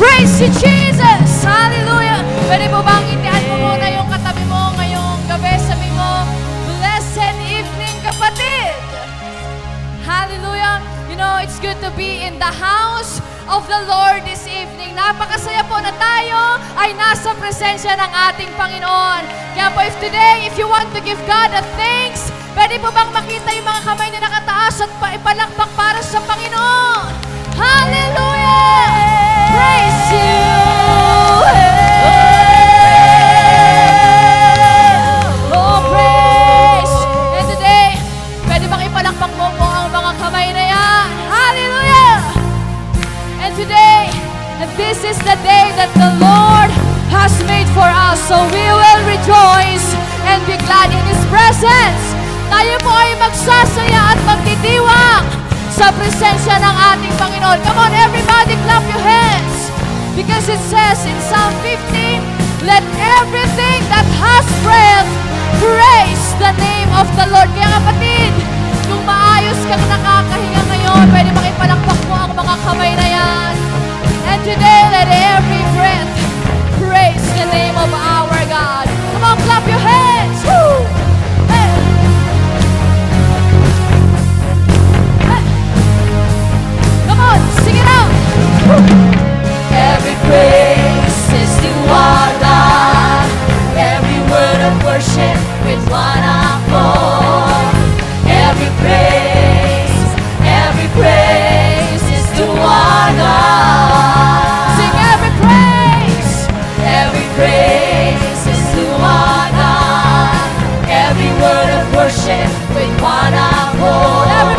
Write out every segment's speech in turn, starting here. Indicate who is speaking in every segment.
Speaker 1: Praise you, Jesus! Hallelujah! Pwede mo bang itian mo muna yung katabi mo ngayong gabi? Sabi mo, blessed evening, kapatid! Hallelujah! You know, it's good to be in the house of the Lord this evening. Napakasaya po na tayo ay nasa presensya ng ating Panginoon. Kaya po, if today, if you want to give God a thanks, pwede po bang makita yung mga kamay na nakataas at ipalakpak para sa Panginoon? Hallelujah! Praise you! Oh, praise! And today, pwede bang ipalakpak mo po ang mga kamay na yan? Hallelujah! And today, and this is the day that the Lord has made for us, so we will rejoice and be glad in His presence. Tayo po ay magsasaya at magtitiwang sa presensya ng ating Panginoon. Come on, everybody, clap your hands. Because it says in Psalm 15, let everything that has breath praise the name of the Lord. Kaya kapatid, kung maayos kang nakakahinga ngayon, pwede makipalakpak mo ang mga kamay na yan. And today, let every breath praise the name of our God. Come on, clap your hands. Woo! Hey! Hey! Come on, sing it out. Woo! Every praise is to our God. Every word of worship with one accord. Every praise is to our God. Sing every praise is to our God. Every word of worship with one accord. Every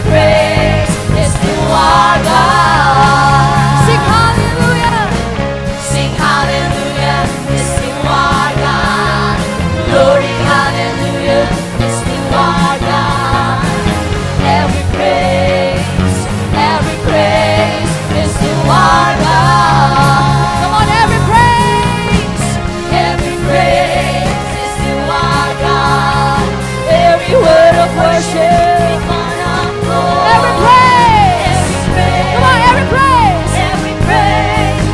Speaker 1: praise is to our God. Sing hallelujah. Sing hallelujah is to our God. Glory hallelujah is to our God. Every praise is to our God. Come on, every praise is to our God. Every word of worship, every praise, come on, every praise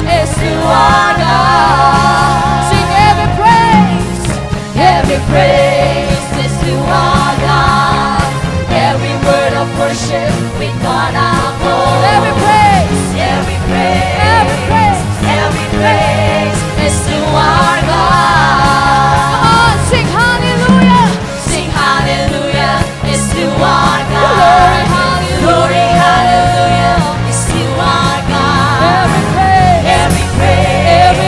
Speaker 1: is to our God. Sing every praise is to our God. Every word of worship with one accord. Every praise is to our God. Come on, sing hallelujah. Sing hallelujah is to our God. Glory hallelujah is to our God. Every praise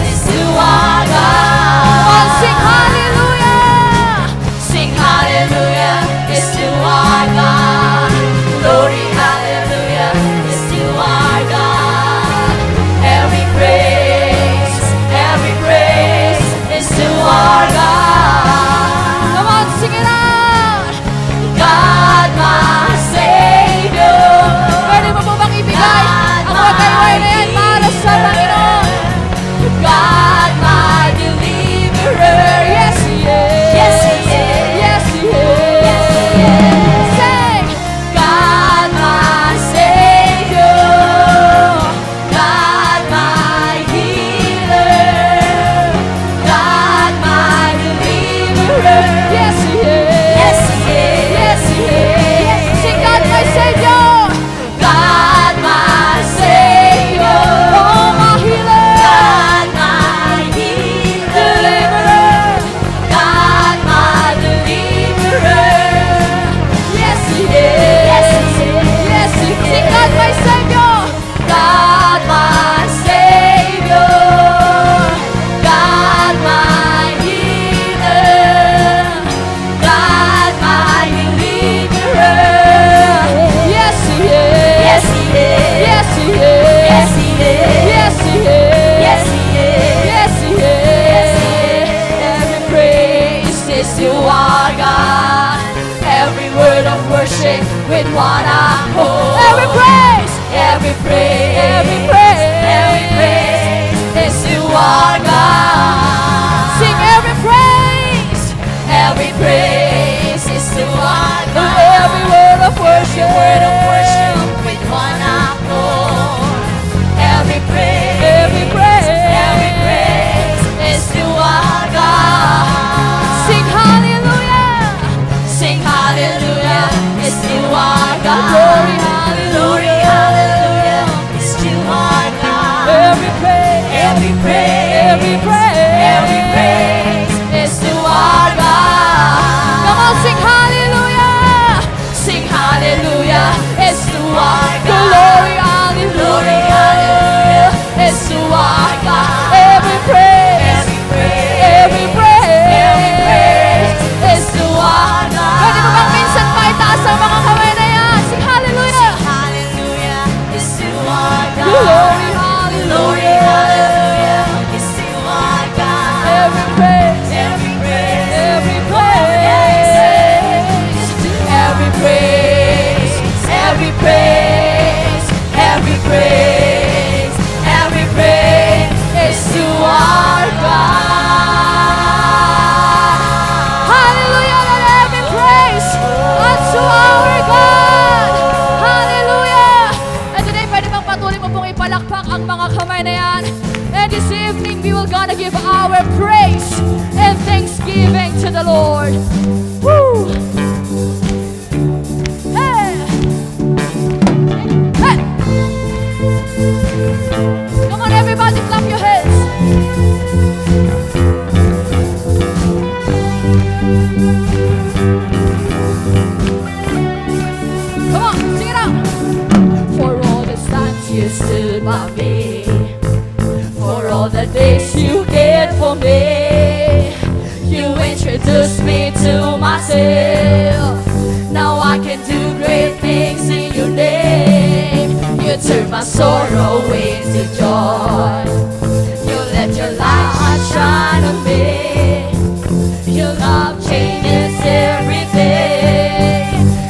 Speaker 1: is to our God. Come on, sing hallelujah. Sing hallelujah is to our God. Glory hallelujah is to our God. Every praise is to our God. Come on, sing it out. God my Savior. Pwede mo po bang ibigay ang mga kayo na yan para sa Panginoon? God my Deliverer. Yes, He is. Yes, He is. Yes, He is. Yes, He is. Sing. God my Savior. God my Healer. God my Deliverer. Yes, He is. Yes, He is. Yes, He is. Sing God my Savior. God my Savior. Oh, my Healer. God my Deliverer. God my Deliverer. Yes, He is. Yes, He is. Yes, He is. Sing God my Savior. God my Savior. God my Healer. God my Deliverer. Yes, He is. Yes, He is. Yes, He is. Yes, He is. Yes, He is. Yes, He is. Yes, He is. Every praise is to our God. Every word of worship with one accord. Every praise is to our God. Sing every praise is to our God. Every word of worship. our glory, hallelujah, is to our God. Every praise is to our God. Pwede mo bang minsan maitaas ang mga kamay na yan? Sing hallelujah.
Speaker 2: Hallelujah is to our God.
Speaker 1: Glory,
Speaker 2: Glory,
Speaker 1: hallelujah.
Speaker 2: hallelujah is to our God.
Speaker 1: Every praise,
Speaker 2: Every praise,
Speaker 1: every praise, every praise, every praise, every praise, every praise is to our God. Hallelujah, let every praise unto our God. Hallelujah. And today, pwede bang patuloy mo pong ipalakpak ang mga kamay na yan? And this evening, we will gonna give our praise and thanksgiving to the Lord. Woo! Hey! Hey! Come on, everybody, clap your hands. Come on, sing it out. For all the times you stood by me, for all the days you cared for me, you introduced me to myself. Now I can do great things in your name. You turn my sorrow into joy. You let your light shine on me. Your love changes everything.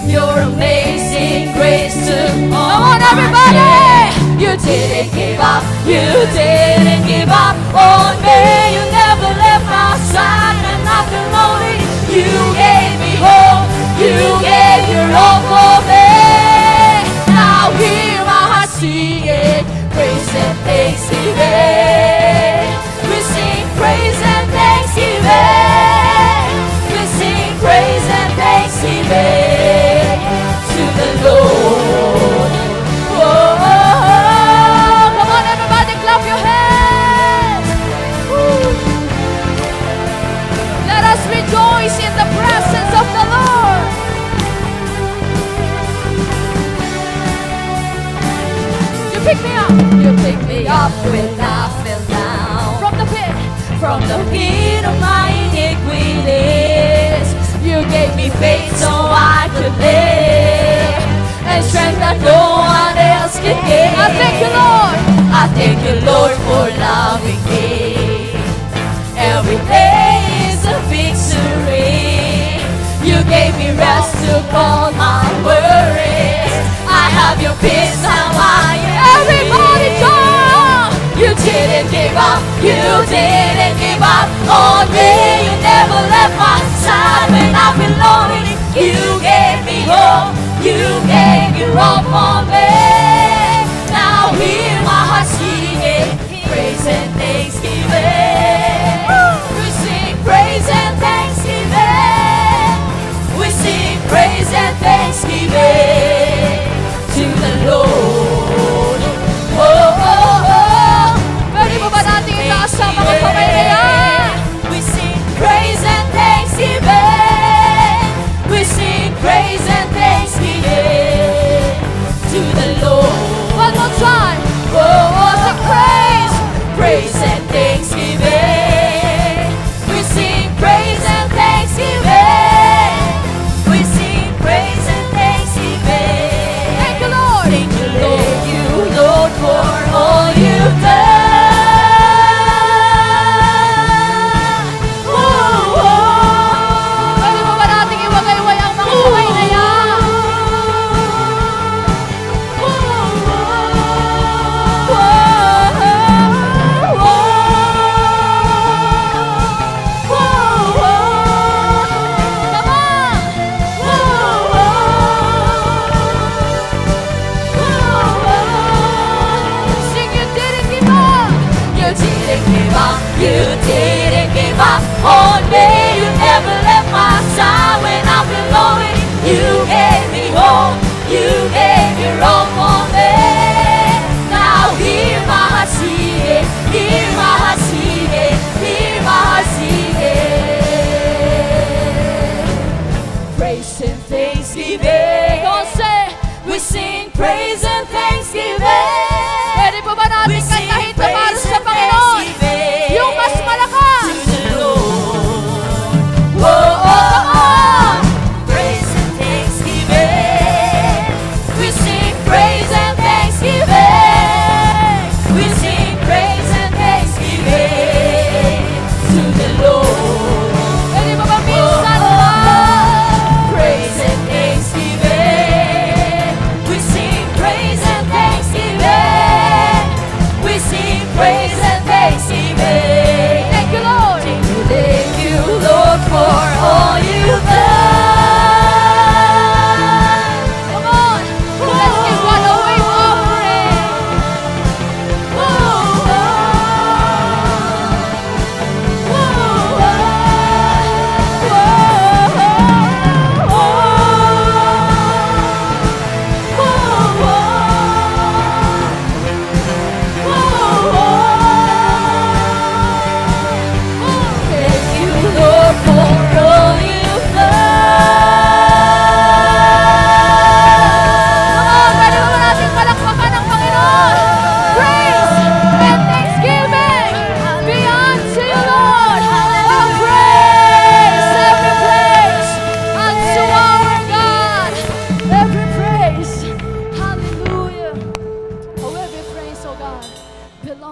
Speaker 1: Your amazing grace took on everybody. You didn't give up. You didn't give up on me. You never left my side and I've been lonely. You gave me hope. You gave your all for me. Now hear my heart singing praise and thanksgiving. We sing praise and thanksgiving. We sing praise and thanksgiving to the Lord. Oh, oh, oh. Come on, everybody, clap your hands. Woo. Let us rejoice in the presence of the Lord. You pick me up. You pick me up when I fell down. From the pit. From the pit of my iniquities. You gave me faith so I could live, and strength that no one else can give. I thank you, Lord. I thank you, Lord, for loving me. Every day is a victory. You gave me rest to calm my worries. I have your peace, now I am. Everybody jump! You didn't give up. You didn't give up on me. You never left my side when I've been lonely. You gave me hope. You gave your all for me. Now hear my heart singing praise and thanksgiving. We sing praise and thanksgiving. We sing praise and thanksgiving to the Lord. Oh, oh, oh. Pwede mo ba natin itaas sa mga kamay na yan? We sing praise and thanksgiving. We sing praise and thanksgiving to the Lord. One more time. Oh, oh, sing praise. Praise and thanksgiving. We sing praise and thanksgiving. We sing praise and thanksgiving. Thank you, Lord. Thank you, Lord. Thank you, Lord, for all you've done. Whoa, whoa. Pwede mo ba nating iwagayway ang mga kamay na yan? Whoa, whoa. Whoa, whoa. Whoa, whoa. Come on. Whoa, whoa. Sing, you didn't give up. You didn't give up. You didn't give up on me. You never left my side when I've been lonely. You gave me hope. You gave your all for me. Now hear my heart singing. Hear my heart singing. Hear my heart singing. Praise and thanksgiving. Don't say we sing praise.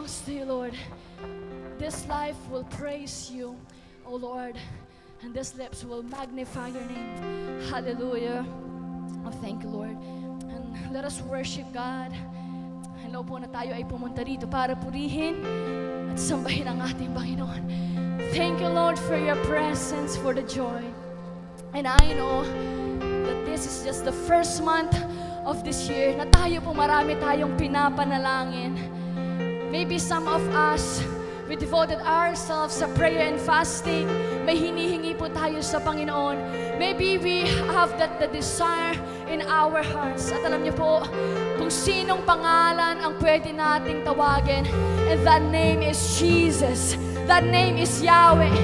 Speaker 1: belongs to you, Lord. This life will praise you, O Lord, and these lips will magnify your name. Hallelujah. Oh, thank you, Lord. And let us worship God. Hello po na tayo ay pumunta dito para purihin at sambahin ang ating Panginoon. Thank you, Lord, for your presence, for the joy. And I know that this is just the first month of this year na tayo po marami tayong pinapanalangin. Maybe some of us, we devoted ourselves sa prayer and fasting. May hinihingi po tayo sa Panginoon. Maybe we have the desire in our hearts. At alam niyo po, kung sinong pangalan ang pwede nating tawagin. And that name is Jesus. That name is Yahweh.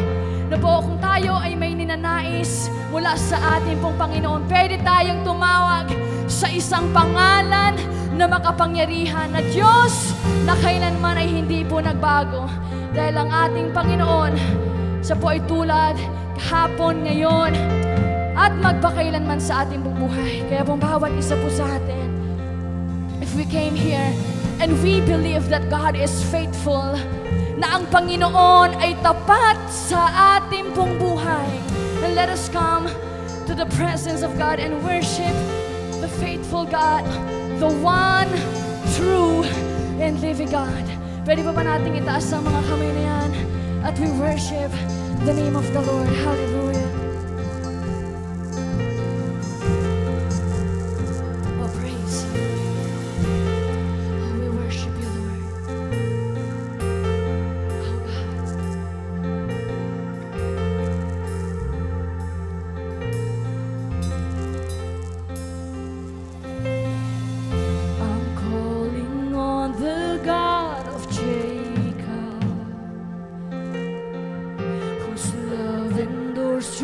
Speaker 1: Na po, kung tayo ay may ninanais mula sa ating pong Panginoon, pwede tayong tumawag sa isang pangalan na makapangyarihan na Diyos na kailanman ay hindi po nagbago. Dahil ang ating Panginoon, siya po ay tulad kahapon, ngayon, at magpakailanman sa ating bubuhay. Kaya po bawat isa po sa atin, if we came here and we believe that God is faithful, na ang Panginoon ay tapat sa ating pong buhay, and let us come to the presence of God and worship the faithful God, the one true and living God. Pwede pa ba natin itaas ang mga kamay na yan at we worship the name of the Lord. Hallelujah. Oh, praise you. Oh, we worship you, Lord. Oh, God. I'm calling on the God of Jacob, whose love endures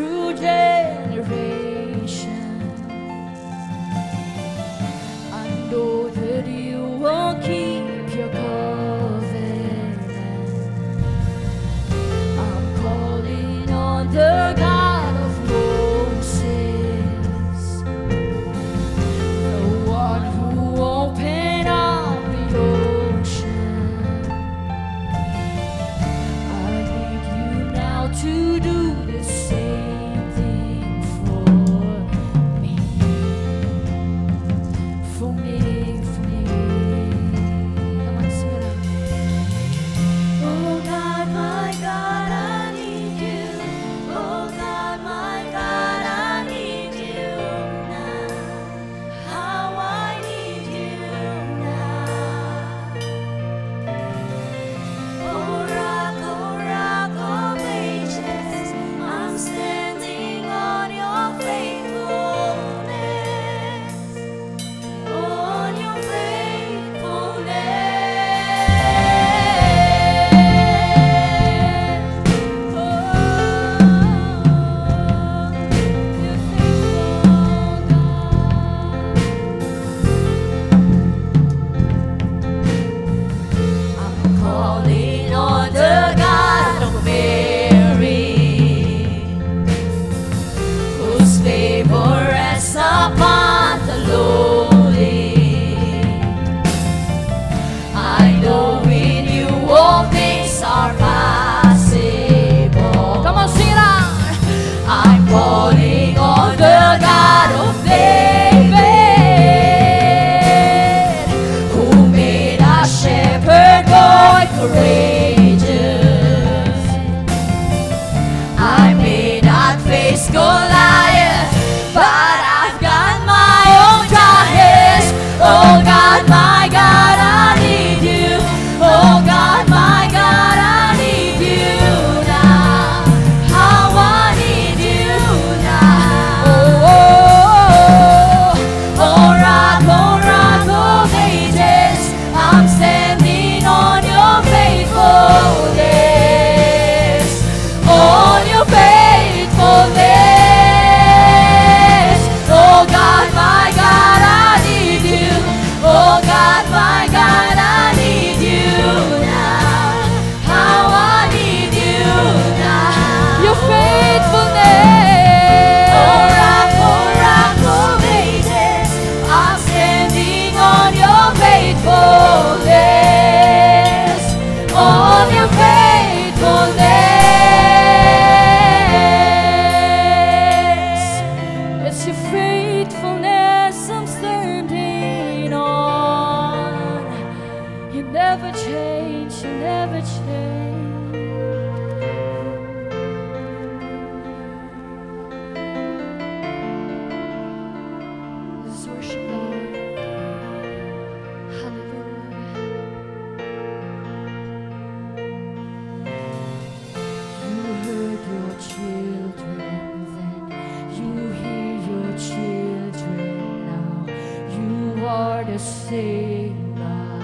Speaker 1: are the same God.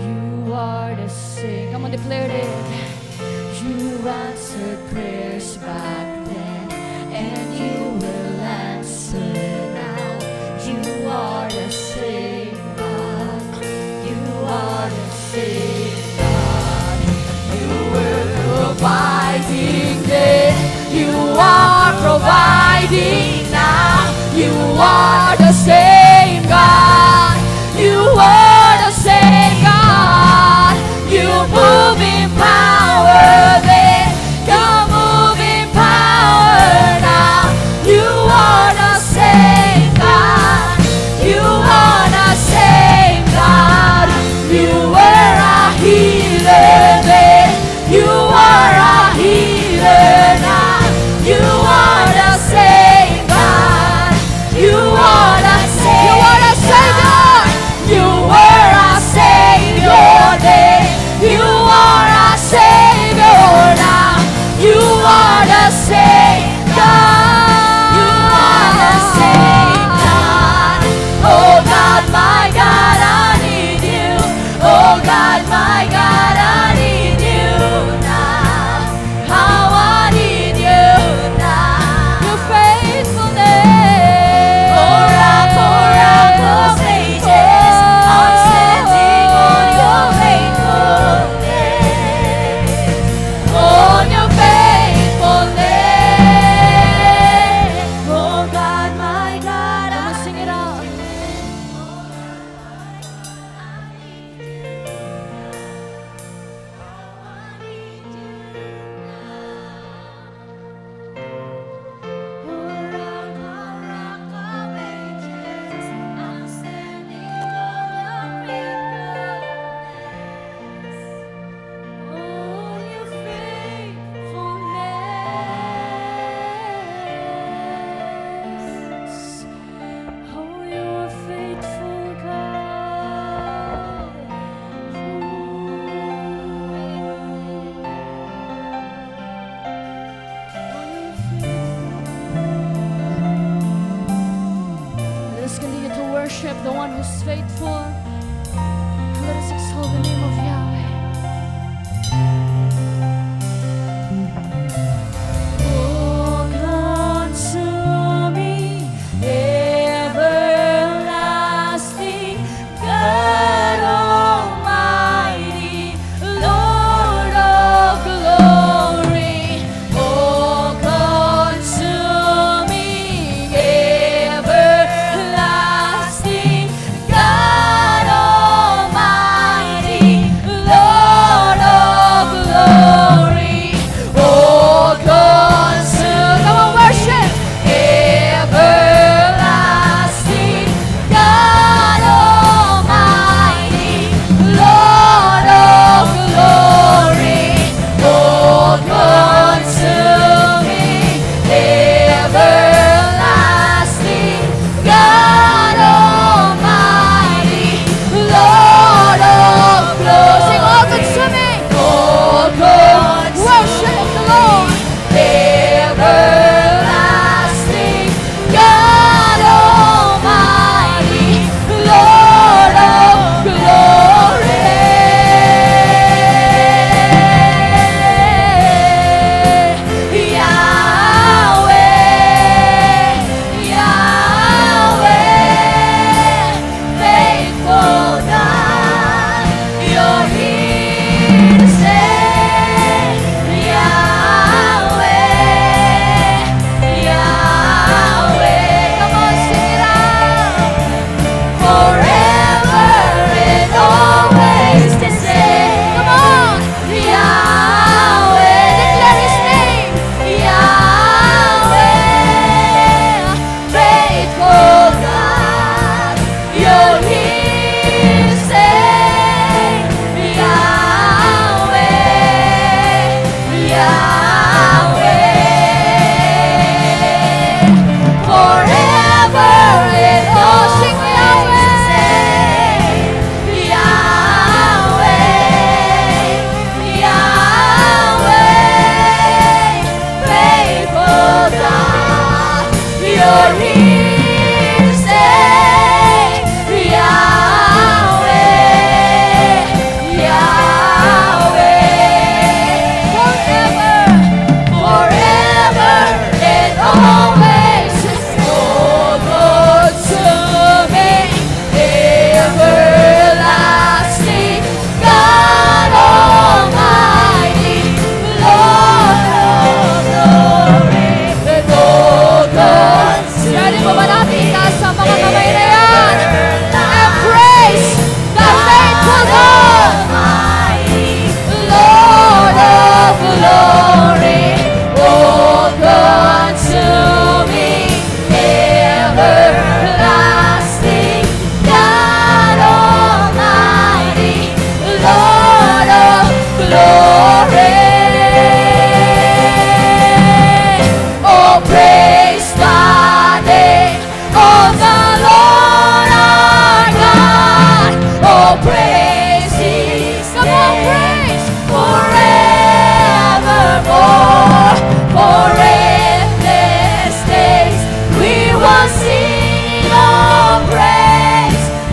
Speaker 1: You are the same. Come on, declare it. You answered prayers back then, and you will answer now. You are the same God. You are the same God. You were providing then. You are providing now. You are the same God. You are the same God. You move in power then. You move in power now. You are the same God. You are the same God. You were a healer then. You are a healer now. You are the same God. You are the same. You are the Savior. You were a Savior then. You are a Savior now. You are the same God. You are the same God. Oh God, my God, I need you. Oh God, my God, I need you now. How I need you now. Your faithfulness. Pour out those ages. I'm standing on your faithfulness. On your faithfulness. Oh God, my God, I'm gonna sing it out. Let us continue to worship the one who's faithful. Let us exalt the name of Yahweh. Oh, consuming, everlasting God Almighty, Lord of glory. Oh, consuming, everlasting God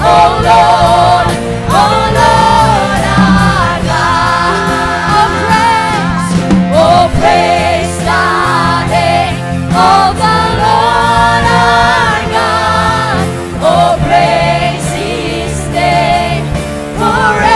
Speaker 2: oh Lord, oh Lord our God. Oh praise the name of the Lord our God. Oh praise His name forevermore.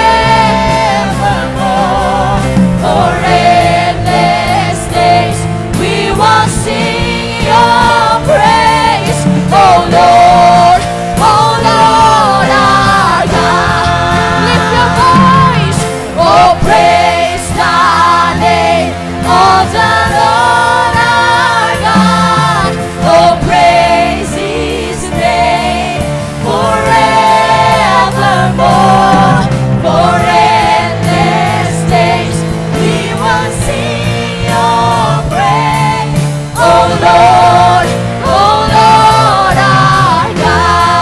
Speaker 2: For endless days we will sing your praise, oh Lord, oh Lord our God.
Speaker 1: Lift your voice.
Speaker 2: Oh praise the name of the Lord our God. Oh praise His name forevermore. For endless days we will sing your praise, oh Lord, oh Lord our God.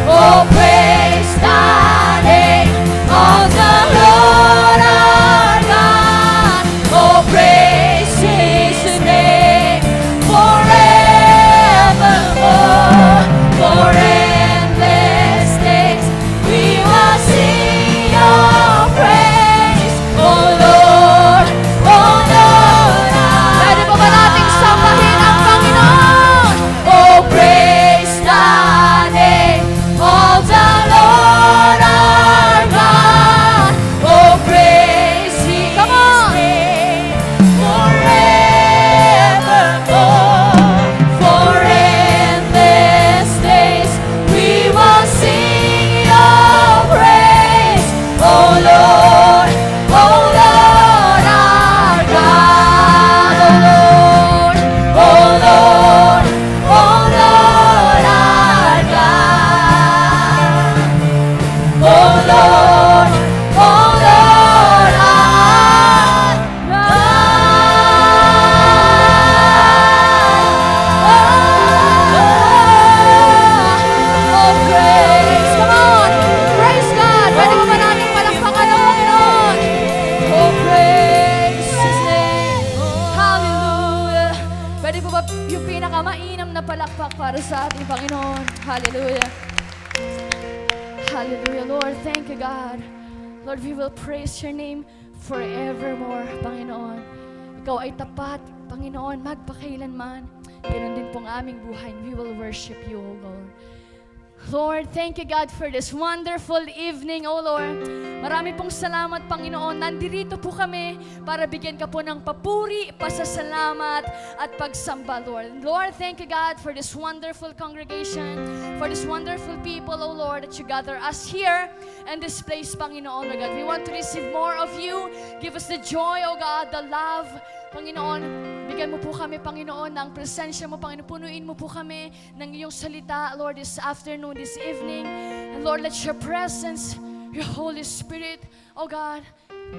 Speaker 2: Oh praise the name of the Lord our God. Oh praise His name forevermore. For endless days we will sing your praise, oh Lord, oh Lord our
Speaker 1: Pwede po ba nating sambahin ang Panginoon?
Speaker 2: Oh, praise the name of the Lord our God. Oh, praise His
Speaker 1: Come on.
Speaker 2: name forevermore. For endless days we will sing your praise, oh Lord, oh Lord our God. Oh Lord, oh Lord our God. Oh Lord, oh Lord our God. Oh praise,
Speaker 1: Come on. Praise God. Pwede po ba natin palakpakan ang Panginoon? Oh, praise His name. Hallelujah. Pwede po ba yung pinakamainam na palakpak para sa ating Panginoon? Hallelujah. Hallelujah, Lord. Thank you, God. Lord, we will praise your name forevermore, Panginoon. Ikaw ay tapat, Panginoon, magpakailanman. Ganun din pong aming buhay. We will worship you, O Lord. Lord, thank you, God, for this wonderful evening, O Lord. Marami pong salamat, Panginoon. Nandirito po kami para bigyan ka po ng papuri, pasasalamat, at pagsamba, Lord. Lord, thank you, God, for this wonderful congregation, for this wonderful people, O Lord, that you gather us here in this place, Panginoon, O God. We want to receive more of you. Give us the joy, O God, the love, Panginoon. Bigyan mo po kami, Panginoon, ng presensya mo, Panginoon. Punuin mo po kami ng iyong salita, Lord, this afternoon, this evening. And Lord, let your presence, your Holy Spirit, oh God,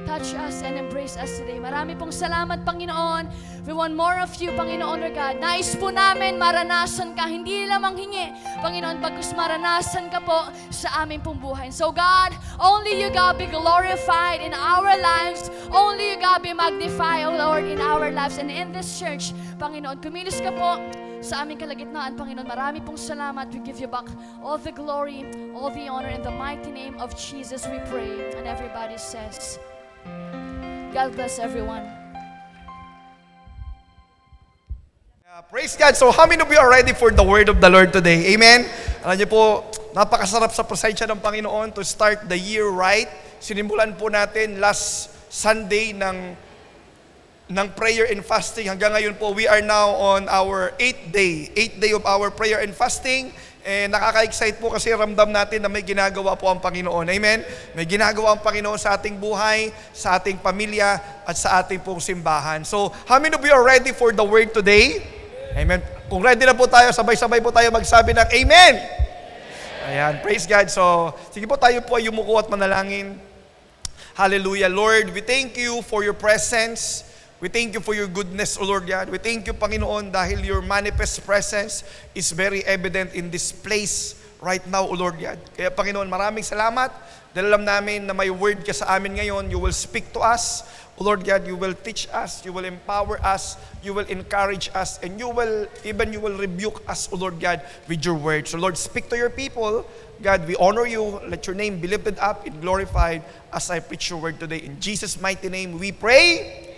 Speaker 1: touch us and embrace us today. Marami pong salamat, Panginoon. We want more of you, Panginoon, Lord God. Nais po namin maranasan ka, hindi lamang hingi, Panginoon, bagkus maranasan ka po sa aming pong buhay. So God, only you, God, be glorified in our lives. Only you, God, be magnified, oh Lord, in our lives and in this church. Panginoon, kumilos ka po sa aming kalagitnaan, Panginoon. Marami pong salamat. We give you back all the glory, all the honor. In the mighty name of Jesus, we pray. And everybody says, God bless everyone.
Speaker 3: Praise God. So how many of you are ready for the word of the Lord today? Amen? Alam niyo po, napakasarap sa presensya ng Panginoon to start the year right. Sinimulan po natin last Sunday ng prayer and fasting. Hanggang ngayon po, we are now on our 8th day of our prayer and fasting. And nakaka-excite po kasi ramdam natin na may ginagawa po ang Panginoon. Amen? May ginagawa ang Panginoon sa ating buhay, sa ating pamilya, at sa ating pong simbahan. So, how many of you are ready for the word today? Amen? Kung ready na po tayo, sabay-sabay po tayo magsabi ng Amen! Ayan, praise God. So, sige po tayo po ay yumuko at manalangin. Hallelujah. Lord, we thank you for your presence. We thank you for your goodness, O Lord God. We thank you, Panginoon, dahil your manifest presence is very evident in this place, right now, O Lord God. Kaya Panginoon, maraming salamat dahil alam namin na may word ka sa amin ngayon. You will speak to us. O Lord God, you will teach us, you will empower us, you will encourage us, and you will rebuke us, O Lord God, with your word. So Lord, speak to your people. God, we honor you. Let your name be lifted up and glorified as I preach your word today. In Jesus' mighty name we pray.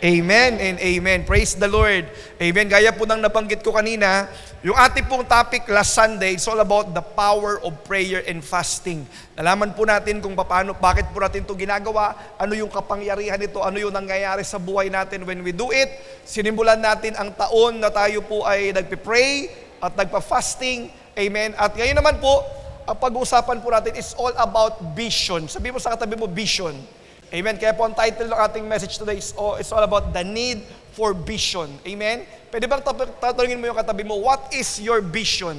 Speaker 3: Amen and amen. Praise the Lord. Amen. Gaya po ng nabanggit ko kanina, yung ating pong topic last Sunday, it's all about the power of prayer and fasting. Nalaman po natin kung paano, bakit po natin ito ginagawa, ano yung kapangyarihan nito, ano yung nangyayari sa buhay natin when we do it. Sinimulan natin ang taon na tayo po ay nagpipray at nagpa-fasting. Amen. At ngayon naman po, ang pag-uusapan po natin is all about vision. Sabi mo sa katabi mo, vision. Amen. Kaya po ang title ng ating message today is all about the need for vision. Amen. Pwede bang tatanungin mo yung katabi mo, what is your vision?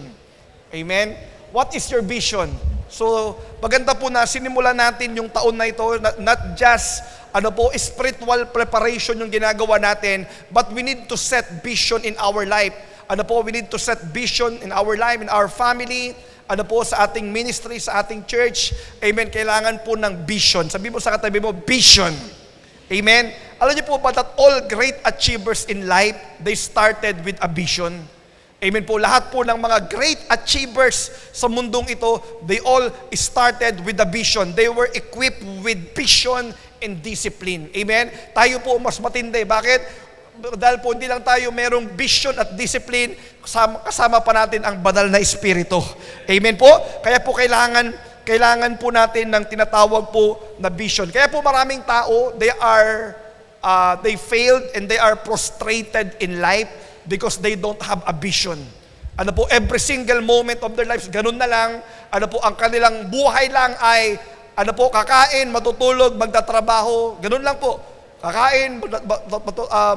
Speaker 3: Amen. What is your vision? So, maganda po na sinimulan natin yung taon na ito, not just spiritual preparation yung ginagawa natin, but we need to set vision in our life. We need to set vision in our life, in our family, sa ating ministry, sa ating church. Amen. Kailangan po ng vision. Sabi mo sa katabi mo, vision. Amen. Alam niyo po ba that all great achievers in life, they started with a vision. Amen po. Lahat po ng mga great achievers sa mundong ito, they all started with a vision. They were equipped with vision and discipline. Amen. Tayo po mas matindi. Bakit? Dahil po hindi lang tayo merong vision at discipline, kasama pa natin ang banal na espiritu. Amen po? Kaya po kailangan po natin ng tinatawag po na vision. Kaya po maraming tao, they failed and they are prostrated in life because they don't have a vision. Every single moment of their lives, ganun na lang. Ang kanilang buhay lang ay, kakain, matutulog, magtatrabaho, ganun lang po. Kakain,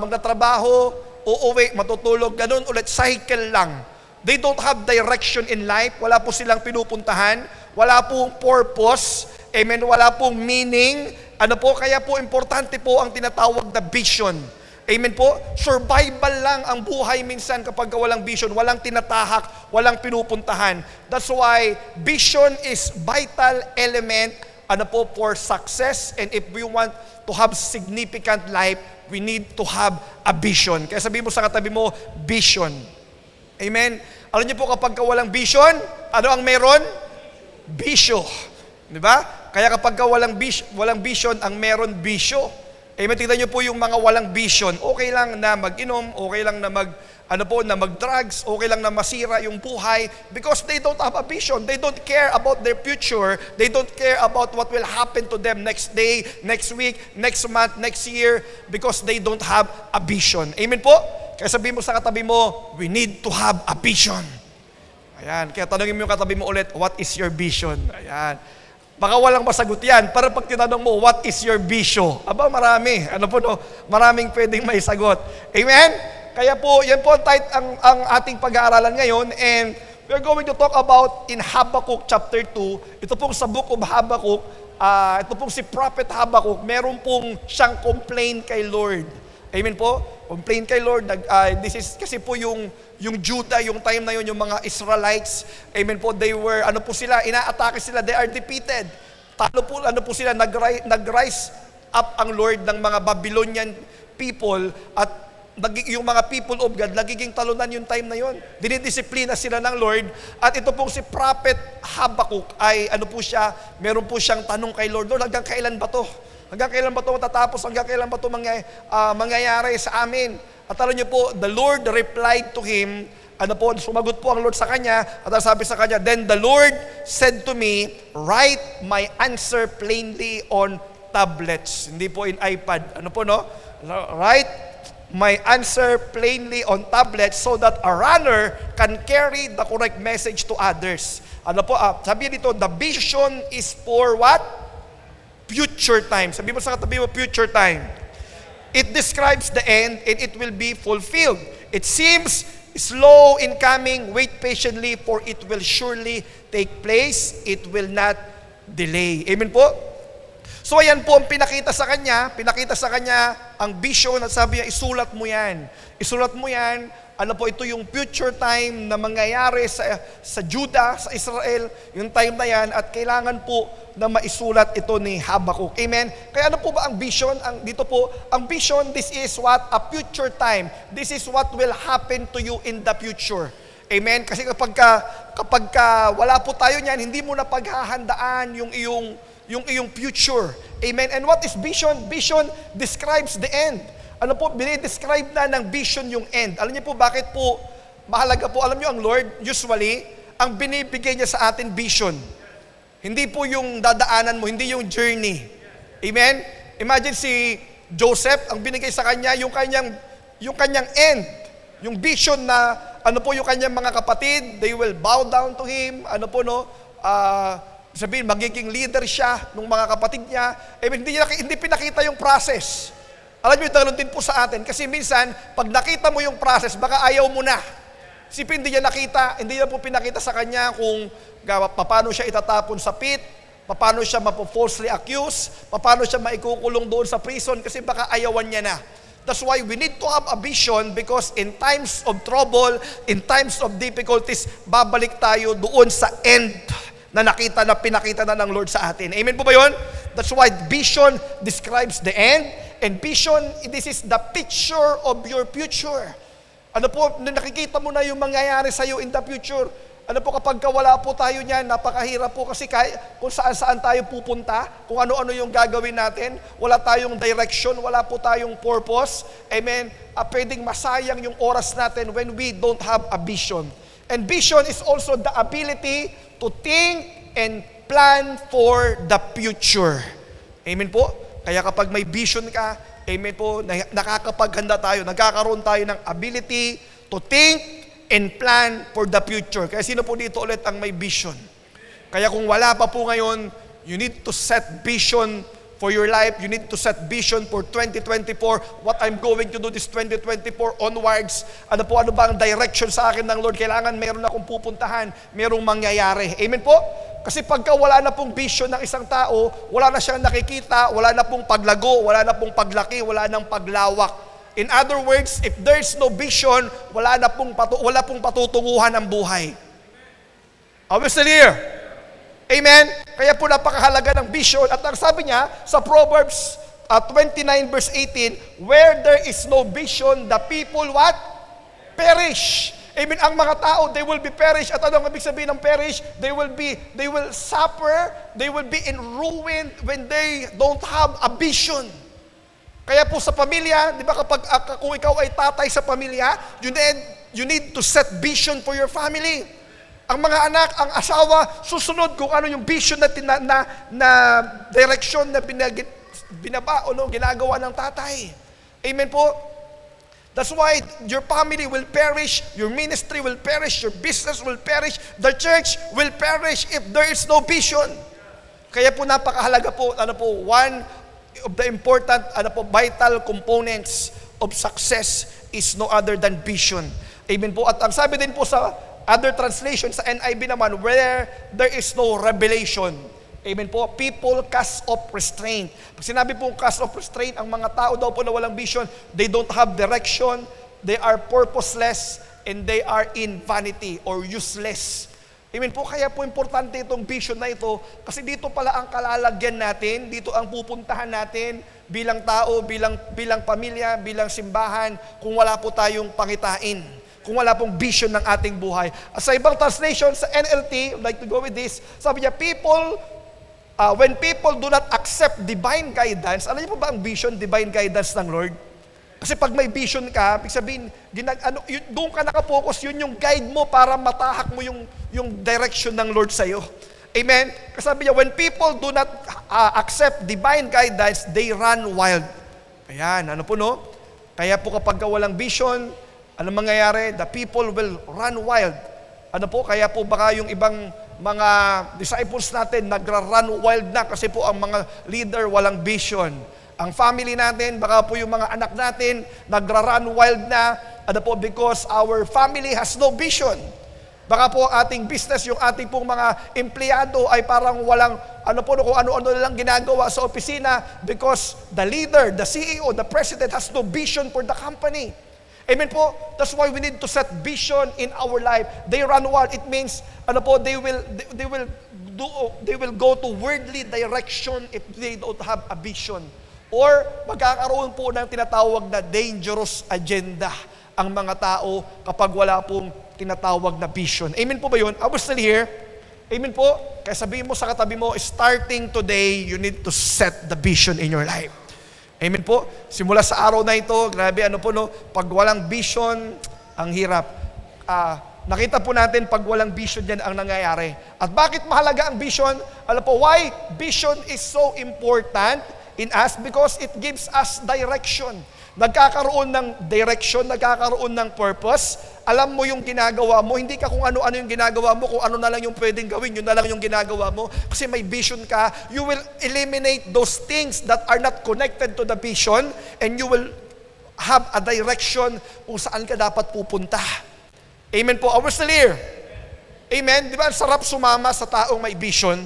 Speaker 3: magtatrabaho, uuwi, matutulog, ganun ulit, cycle lang. They don't have direction in life, wala po silang pinupuntahan, wala pong purpose, amen, wala pong meaning, kaya po importante po ang tinatawag na vision. Amen po? Survival lang ang buhay minsan kapag walang vision, walang tinatahak, walang pinupuntahan. That's why vision is vital element for success, and if we want to have significant life, we need to have a vision. Kaya sabi mo sa katabi mo, vision. Amen? Alam niyo po kapag walang vision, ano ang meron? Bisyo. Di ba? Kaya kapag walang vision, ang meron bisyo. Amen? Tignan niyo po yung mga walang vision. Okay lang na mag-inom, okay lang na mag-drugs, okay lang na masira yung buhay because they don't have a vision. They don't care about their future. They don't care about what will happen to them next day, next week, next month, next year because they don't have a vision. Amen po? Kaya sabihin mo sa katabi mo, we need to have a vision. Ayan. Kaya tanongin mo yung katabi mo ulit, what is your vision? Ayan. Baka walang masagot yan. Para pag tinanong mo, what is your vision? Aba, marami. Maraming pwedeng may sagot. Amen? Kaya po, yan po ang ating pag-aaralan ngayon, and we're going to talk about in Habakkuk chapter 2. Ito pong sa book of Habakkuk, ito pong si Prophet Habakkuk, meron pong siyang complaint kay Lord. Amen po? Complaint kay Lord. This is kasi po yung Judah, yung time na yun, yung mga Israelites, amen po, they were, ina-atake sila, they are defeated. Talo po, sila, nag-rise up ang Lord ng mga Babylonian people, at yung mga people of God, nagiging talunan yung time na yun. Dinidisiplina sila ng Lord. At ito pong si Prophet Habakkuk ay meron po siyang tanong kay Lord, Lord, hanggang kailan ba to? Hanggang kailan ba to matatapos? Hanggang kailan ba to mangyayari sa amin? At alam niyo po, the Lord replied to him, sumagot po ang Lord sa kanya, at sabi sa kanya, then the Lord said to me, write my answer plainly on tablets. Hindi po in iPad. Write my answer plainly on tablets so that a runner can carry the correct message to others. Sabi dito, the vision is for what? Future time. Sabi mo sa katabi mo, future time. It describes the end and it will be fulfilled. It seems slow in coming, wait patiently for it will surely take place. It will not delay. Amen po? So ayan po ang pinakita sa kanya ang vision at sabi niya, isulat mo yan. Isulat mo yan Ano po, ito yung future time na mangyayari sa Judah, sa Israel, yung time na yan, at kailangan po na maisulat ito ni Habakuk. Amen? Kaya ano po ba ang vision? Dito po, ang vision, this is what? A future time. This is what will happen to you in the future. Amen? Kasi kapag wala po tayo niyan, hindi mo na paghahandaan yung iyong future. Amen? And what is vision? Vision describes the end. Ano po, binidescribe na ng vision yung end. Alam niyo po bakit po mahalaga po? Alam niyo ang Lord, usually, ang binibigay niya sa atin vision. Hindi po yung dadaanan mo, hindi yung journey. Amen? Imagine si Joseph, ang binigay sa kanya, yung kanyang end. Yung vision na, ano po yung kanyang mga kapatid, they will bow down to him, ano po no, sabihin, magiging leader siya ng mga kapatid niya. Hindi pinakita yung process. Alam niyo, talon din po sa atin. Kasi minsan, pag nakita mo yung process, baka ayaw mo na. Sipin, hindi niya po pinakita sa kanya kung paano siya itatapon sa pit, paano siya mapo-falsely accused, paano siya maikukulong doon sa prison, kasi baka ayawan niya na. That's why we need to have a vision, because in times of trouble, in times of difficulties, babalik tayo doon sa end na pinakita na ng Lord sa atin. Amen po ba yun? That's why vision describes the end, and vision, this is the picture of your future. Ano po, nakikita mo na yung mangyayari sa iyo in the future. Ano po, kapag wala po tayo niyan, napakahirap po kasi kung saan tayo pupunta, kung ano-ano yung gagawin natin, wala tayong direction, wala po tayong purpose. Amen? Pwedeng masayang yung oras natin when we don't have a vision. And vision is also the ability to think and plan for the future. Amen po? Kaya kapag may vision ka, amen po, nakakapaghanda tayo, nagkakaroon tayo ng ability to think and plan for the future. Kaya sino po dito ulit ang may vision? Kaya kung wala pa po ngayon, you need to set vision for your life. You need to set vision for 2024. What I'm going to do this 2024 onwards. Ano ba ang direction sa akin ng Lord? Kailangan meron akong pupuntahan, merong mangyayari. Amen po? Kasi pagka wala na pong vision ng isang tao, wala na siyang nakikita, wala na pong paglago, wala na pong paglaki, wala nang paglawak. In other words, if there's no vision, wala pong patutunguhan ang buhay. Are we still here? Amen? Kaya po napakahalaga ng vision. At ang sabi niya sa Proverbs 29 verse 18, where there is no vision, the people what? Perish. Amen. Ang mga tao, they will be perish. At anong ibig sabihin ng perish? They will suffer, they will be in ruin when they don't have a vision. Kaya po sa pamilya, di ba kung ikaw ay tatay sa pamilya, you need to set vision for your family. Ang mga anak, ang asawa, susunod kung ano yung vision na direction na ginagawa ng tatay. Amen po? That's why your family will perish, your ministry will perish, your business will perish, the church will perish if there is no vision. Kaya po napakahalaga po, one of the important, vital components of success is no other than vision. Amen po? At ang sabi din po sa other translation, sa NIV naman, where there is no revelation. Amen po? People cast off restraint. Pag sinabi po cast off restraint, ang mga tao daw po na walang vision, they don't have direction, they are purposeless, and they are in vanity or useless. Amen po? Kaya po importante itong vision na ito, kasi dito pala ang kalalagyan natin, dito ang pupuntahan natin bilang tao, bilang pamilya, bilang simbahan, kung wala po tayong pangitain. Kung wala pong vision ng ating buhay. Sa ibang translation, sa NLT, I'd like to go with this, sabi niya, when people do not accept divine guidance, alam niyo po ba ang vision, divine guidance ng Lord? Kasi pag may vision ka, ibig sabihin, doon ka nakapokus, yun yung guide mo para matahak mo yung direction ng Lord sa'yo. Amen? Kasi sabi niya, when people do not accept divine guidance, they run wild. Ayan, ano po no? Kaya po kapag walang vision, ano mangyayari? The people will run wild. Ano po? Kaya po baka yung ibang mga disciples natin nagra-run wild na kasi po ang mga leader walang vision. Ang family natin, baka po yung mga anak natin nagra-run wild na. Ano po? Because our family has no vision. Baka po ating business, yung ating pong mga empleyado ay parang walang, kung ano-ano lang ginagawa sa opisina because the leader, the CEO, the president has no vision for the company. Amen po? That's why we need to set vision in our life. They run wild. It means, they will go to worldly direction if they don't have a vision. Or magkakaroon po ng tinatawag na dangerous agenda ang mga tao kapag wala pong tinatawag na vision. Amen po ba yun? I was still here. Amen po? Kaya sabihin mo sa katabi mo, starting today, you need to set the vision in your life. Amen po? Simula sa araw na ito, grabe pag walang vision, ang hirap. Nakita po natin, pag walang vision yan ang nangyayari. At bakit mahalaga ang vision? Alam po, why vision is so important in us? Because it gives us direction. Nagkakaroon ng direction, nagkakaroon ng purpose. Alam mo yung ginagawa mo, hindi ka kung ano-ano yung ginagawa mo, kung ano na lang yung pwedeng gawin, yun na lang yung ginagawa mo. Kasi may vision ka, you will eliminate those things that are not connected to the vision, and you will have a direction kung saan ka dapat pupunta. Amen po. We're still here. Amen. Di ba, sarap sumama sa taong may vision.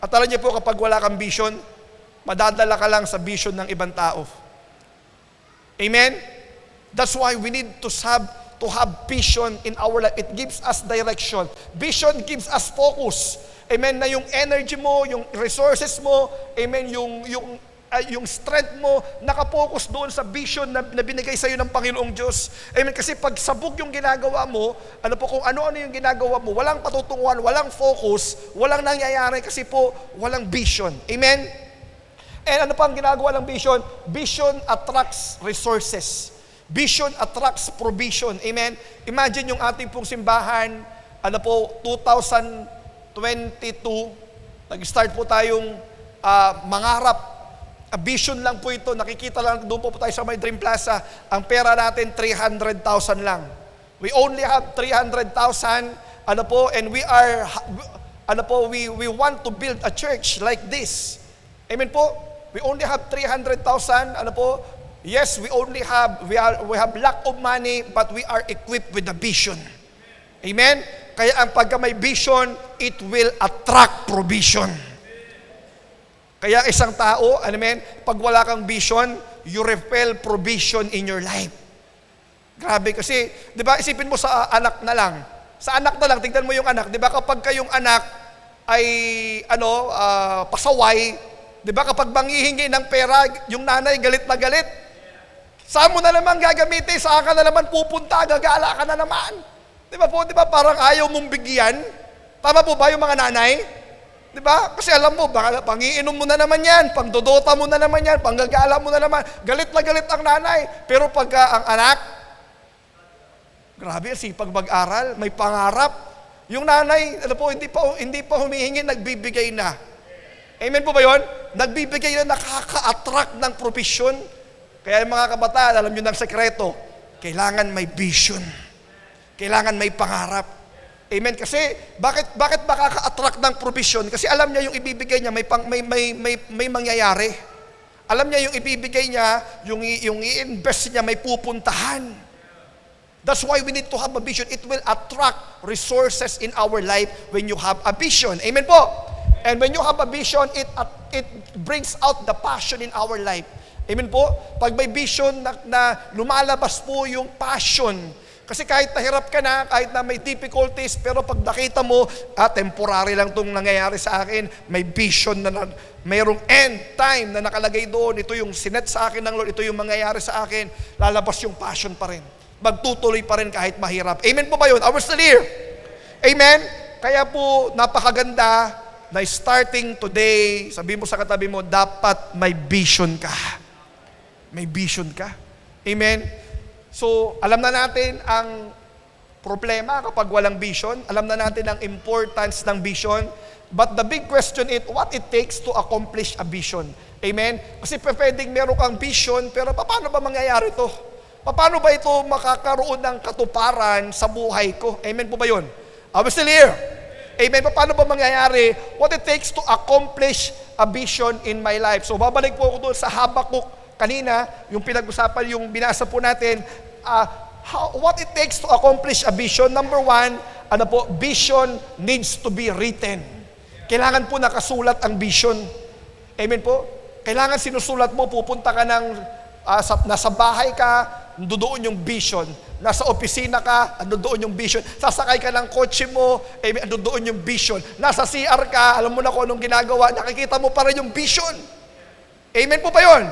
Speaker 3: At alam niyo po, kapag wala kang vision, madadala ka lang sa vision ng ibang tao. Amen? That's why we need to have vision in our life. It gives us direction. Vision gives us focus. Amen? Na yung energy mo, yung resources mo, amen, yung strength mo, nakapokus doon sa vision na binigay sa iyo ng Panginoong Diyos. Amen? Kasi pag sabog yung ginagawa mo, kung ano-ano yung ginagawa mo, walang patutunguhan, walang focus, walang nangyayari kasi po, walang vision. Amen? And ano pa ang ginagawa ng vision? Vision attracts resources. Vision attracts provision. Amen? Imagine yung ating pong simbahan, 2022, nag-start po tayong mangarap. A vision lang po ito. Nakikita lang, doon po tayo sa may Dream Plaza. Ang pera natin, 300,000 lang. We only have 300,000, and we want to build a church like this. Amen po? We only have 300,000, yes, we have lack of money, but we are equipped with a vision. Amen? Kaya ang pagka may vision, it will attract provision. Kaya isang tao, pag wala kang vision, you repel provision in your life. Grabe kasi, di ba, isipin mo sa anak na lang. Sa anak na lang, tingnan mo yung anak. Di ba, kapag kayong anak ay, pasaway, di ba, kapag manghihingi ng pera, yung nanay galit na galit. Saan mo na naman gagamitin? Saan ka na naman pupunta? Gagala ka na naman. Di ba po, parang ayaw mong bigyan? Tama po ba yung mga nanay? Di ba? Kasi alam mo, pangiinom mo na naman yan, pangdodota mo na naman yan, panggagala mo na naman. Galit na galit ang nanay. Pero pagka ang anak, grabe, sipag mag-aral, may pangarap. Yung nanay, hindi pa humihingi, nagbibigay na. Amen po ba yun? Nagbibigay na, nakaka-attract ng provision. Kaya mga kabataan, alam nyo ng sekreto, kailangan may vision. Kailangan may pangarap. Amen? Kasi, bakit makaka-attract ng provision? Kasi alam niya yung ibibigay niya, may mangyayari. Alam niya yung ibibigay niya, yung i-invest niya, may pupuntahan. That's why we need to have a vision. It will attract resources in our life when you have a vision. Amen po? And when you have a vision, it brings out the passion in our life. Amen po? Pag may vision na lumalabas po yung passion. Kasi kahit nahirap ka na, kahit na may difficulties, pero pag nakita mo, temporary lang itong nangyayari sa akin, may vision na mayroong end time na nakalagay doon, ito yung sinet sa akin ng Lord, ito yung mangyayari sa akin, lalabas yung passion pa rin. Magtutuloy pa rin kahit mahirap. Amen po ba yun? We're still here. Amen? Kaya po, napakaganda na starting today, sabi mo sa katabi mo, dapat may vision ka. May vision ka. Amen? So, alam na natin ang problema kapag walang vision. Alam na natin ang importance ng vision. But the big question is, what it takes to accomplish a vision. Amen? Kasi pwedeng meron kang vision, pero paano ba mangyayari ito? Paano ba ito makakaroon ng katuparan sa buhay ko? Amen po ba yun? Are we still here? Amen. Paano ba mangyayari? What it takes to accomplish a vision in my life. So, babalik po ako doon sa Habakuk kanina, yung pinag-usapan, yung binasa po natin. What it takes to accomplish a vision. Number one, vision needs to be written. Kailangan po nakasulat ang vision. Amen po? Kailangan sinusulat mo, pupunta ka nasa bahay ka, doon yung vision. Nasa opisina ka, doon yung vision. Sasakay ka ng kotse mo, amen, doon yung vision. Nasa CR ka, alam mo na kung anong ginagawa, nakikita mo pa rin yung vision. Amen po ba yun?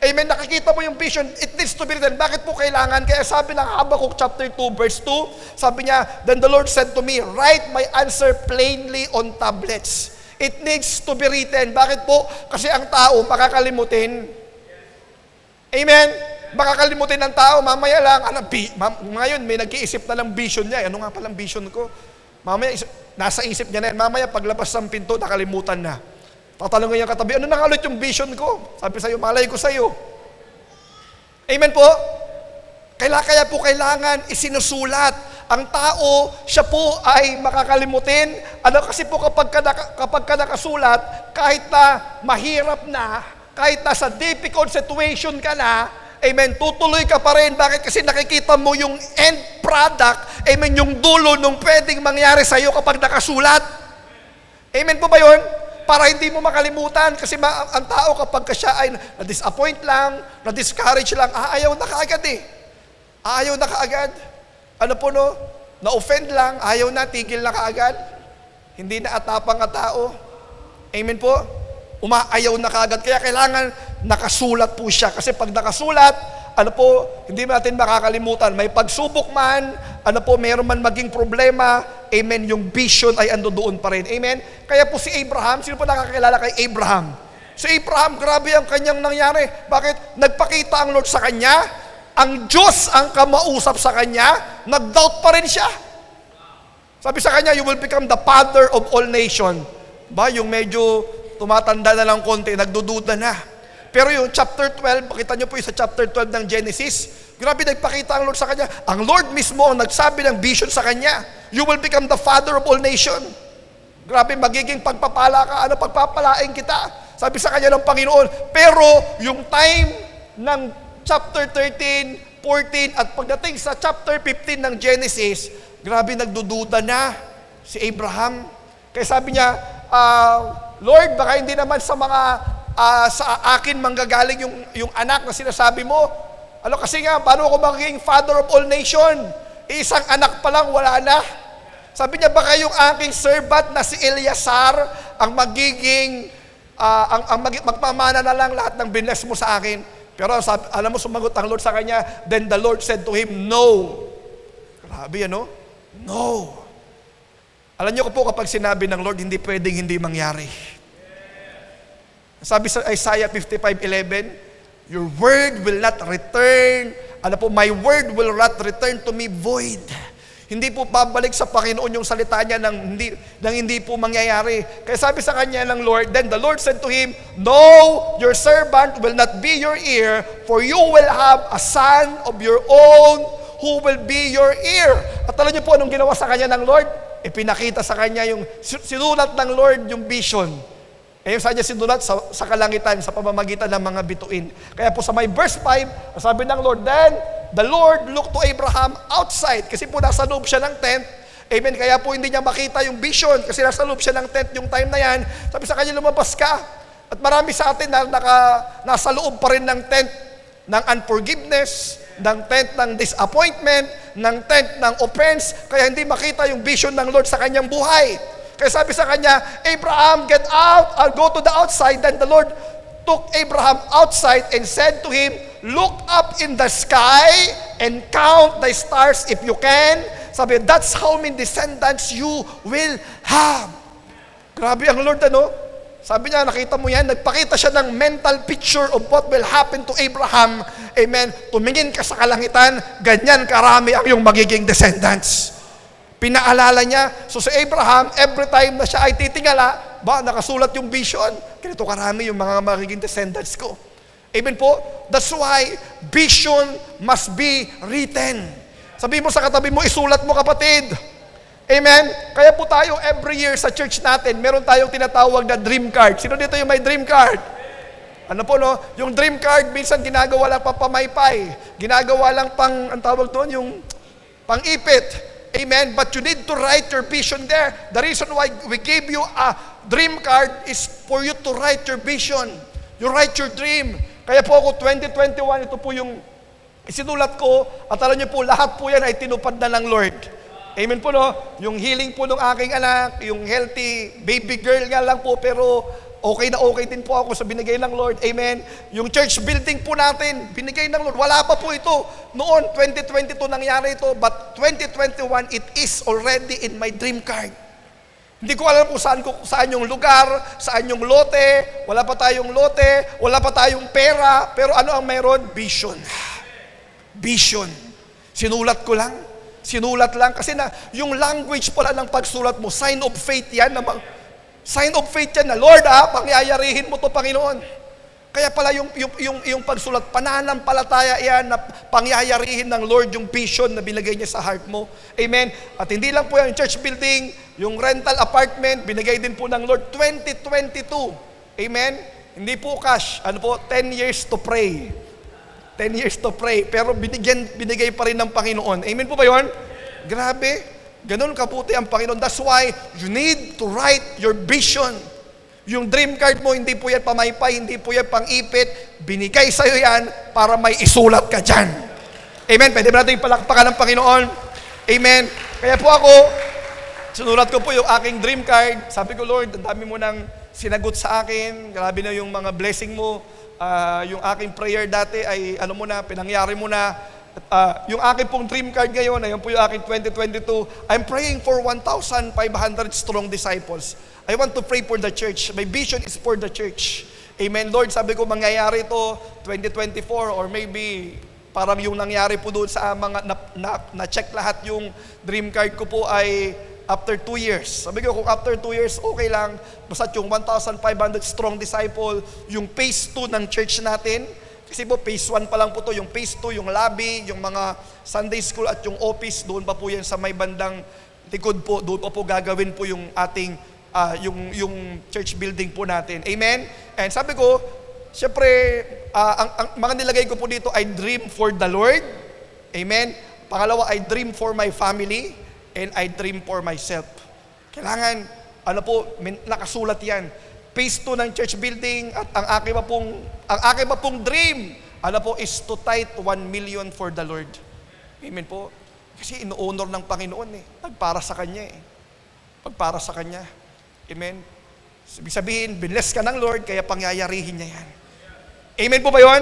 Speaker 3: Amen, nakikita mo yung vision, it needs to be written. Bakit po kailangan? Kaya sabi ng Habakkuk chapter 2, verse 2, sabi niya, then the Lord said to me, write my answer plainly on tablets. It needs to be written. Bakit po? Kasi ang tao makakalimutin. Amen? Makakalimutin ng tao, mamaya lang, ngayon may nag-iisip na ng vision niya. Ano nga palang vision ko? Mamaya, nasa isip niya na yan. Mamaya, paglabas ng pinto, nakalimutan na. Tatanungin niya katabi, ano na nga ulit yung vision ko? Sabi sa'yo, malay ko sa'yo. Amen po? Kaya po kailangan isinusulat. Ang tao, siya po ay makakalimutin. Kasi po kapag ka nakasulat, kahit na mahirap na, kahit nasa difficult situation ka na, amen, tutuloy ka pa rin. Bakit? Kasi nakikita mo yung end product, amen, yung dulo nung pwedeng mangyari sa'yo kapag nakasulat. Amen po ba yun? Para hindi mo makalimutan. Kasi ang tao kapag siya ay na-disappoint lang, na-discourage lang, ayaw na kaagad eh. Ayaw na kaagad. Ano po no? Na-offend lang, ayaw na, tigil na kaagad. Hindi na atapang ang tao. Amen po? Umaayaw na kaagad. Kaya kailangan nakasulat po siya. Kasi pag nakasulat, hindi natin makakalimutan. May pagsubok man, meron man maging problema, amen, yung vision ay ando doon pa rin. Amen? Kaya po si Abraham, sino po nakakilala kay Abraham? Si Abraham, grabe ang kanyang nangyari. Bakit? Nagpakita ang Lord sa kanya, ang Diyos ang kamausap sa kanya, nag-doubt pa rin siya. Sabi sa kanya, you will become the father of all nations. Yung medyo tumatanda na lang konti, nagdududa na. Pero yung chapter 12, makita nyo po yung sa chapter 12 ng Genesis, grabe nagpakita ang Lord sa kanya. Ang Lord mismo ang nagsabi ng vision sa kanya. You will become the father of all nations. Grabe, magiging pagpapala ka, pagpapalain kita. Sabi sa kanya ng Panginoon. Pero yung time ng chapter 13, 14, at pagdating sa chapter 15 ng Genesis, grabe nagdududa na si Abraham. Kaya sabi niya, Lord, baka hindi naman sa akin manggagaling yung anak na sinasabi mo. Kasi nga, paano ako magiging father of all nation? Isang anak pa lang, wala na. Sabi niya, baka yung aking servant na si Eleazar ang magiging, magpamana na lang lahat ng binless mo sa akin. Pero alam mo, sumagot ang Lord sa kanya, then the Lord said to him, no. Grabe, No. Alam niyo po kapag sinabi ng Lord, hindi pwedeng hindi mangyari. Sabi sa Isaiah 55:11, your word will not return. My word will not return to me void. Hindi po babalik sa Panginoon yung salita niya nang hindi po mangyayari. Kaya sabi sa kanya ng Lord, then the Lord said to him, no, your servant will not be your heir, for you will have a son of your own who will be your heir. At alam niyo po anong ginawa sa kanya ng Lord? Ipinakita sa kanya sinulat ng Lord yung vision. Yung sa kanya sinulat sa kalangitan, sa pamamagitan ng mga bituin. Kaya po sa may verse 5, sabi ng Lord, then the Lord looked to Abraham outside. Kasi po nasa loob siya ng tent. Amen. Kaya po hindi niya makita yung vision. Kasi nasa loob siya ng tent yung time na yan. Sabi sa kanya, lumabas ka. At marami sa atin na nasa loob pa rin ng tent ng unforgiveness, ng tent ng disappointment, ng tent ng offense. Kaya hindi makita yung vision ng Lord sa kanyang buhay. Kaya sabi sa kanya, Abraham, get out, I'll go to the outside. Then the Lord took Abraham outside and said to him, look up in the sky and count the stars if you can. Sabi, that's how many descendants you will have. Grabe ang Lord, Sabi niya, nakita mo yan, nagpakita siya ng mental picture of what will happen to Abraham. Amen. Tumingin ka sa kalangitan, ganyan karami ang iyong magiging descendants. Pinaalala niya. So si Abraham, every time na siya ay titingala, nakasulat yung vision. Ganito karami yung mga magiging descendants ko. Amen po? That's why vision must be written. Sabi mo sa katabi mo, isulat mo kapatid. Amen? Kaya po tayo, every year sa church natin, meron tayong tinatawag na dream card. Sino dito yung may dream card? Yung dream card, minsan ginagawa lang papamaypay. Ginagawa lang ang tawag doon, yung pang-ipit. Amen? But you need to write your vision there. The reason why we gave you a dream card is for you to write your vision. You write your dream. Kaya po ako, 2021, ito po yung Isinulat ko, at alam niyo po, lahat po yan ay tinupad na ng Lord. Amen po, no? Yung healing po ng aking anak, yung healthy baby girl nga lang po, pero okay na okay din po ako sa binigay ng Lord. Amen. Yung church building po natin, binigay ng Lord. Wala pa po ito. Noon, 2022 nangyari ito, but 2021, it is already in my dream card. Hindi ko alam kung saan yung lugar, saan yung lote, wala pa tayong lote, wala pa tayong pera, pero ano ang meron? Vision. Vision. Sinulat ko lang. Sinulat lang. Kasi na, yung language pala ng pagsulat mo, sign of faith yan. Sign of faith yan na, Lord, pangyayarihin mo to, Panginoon. Kaya pala yung pagsulat, pananampalataya yan na pangyayarihin ng Lord yung vision na binigay niya sa heart mo. Amen. At hindi lang po yung church building, yung rental apartment, binigay din po ng Lord 2022. Amen. Hindi po cash. 10 years to pray. 10 years to pray. Pero binigay pa rin ng Panginoon. Amen po ba yun? Grabe. Ganun kabuti ang Panginoon. That's why you need to write your vision. Yung dream card mo, hindi po yan pamaypay, hindi po yan pang-ipit. Binigay sa'yo yan para may isulat ka dyan. Amen. Pwede ba natin palakpakan ng Panginoon? Amen. Kaya po ako, sinulat ko po yung aking dream card. Sabi ko, Lord, ang dami mo nang sinagot sa akin. Grabe na yung mga blessing mo. Yung aking prayer dati ay, pinangyari mo na. Yung aking pong dream card ngayon, ayun po yung aking 2022, I'm praying for 1,500 strong disciples. I want to pray for the church. My vision is for the church. Amen. Lord, sabi ko, mangyayari ito 2024 or maybe parang yung nangyari po doon sa mga na-check lahat yung dream card ko po ay after 2 years. Sabi ko, kung after 2 years, okay lang. Basta yung 1,500 strong disciple, yung phase 2 ng church natin. Kasi po, phase 1 pa lang po to. Yung phase 2, yung lobby, yung mga Sunday school at yung office, doon pa po yan sa may bandang likod po. Doon pa po gagawin po yung ating yung church building po natin. Amen? And sabi ko, syempre, ang mga nilagay ko po dito, I dream for the Lord. Amen? Pangalawa, I dream for my family. And I dream for myself. Kailangan, nakasulat yan. Phase 2 ng church building at ang aking pa pong dream, is to tithe 1 million for the Lord. Amen po? Kasi ino-honor ng Panginoon Pagpara sa Kanya Pagpara sa Kanya. Amen? Ibig sabihin, bless ka ng Lord, kaya pangyayarihin niya yan. Amen po ba yun?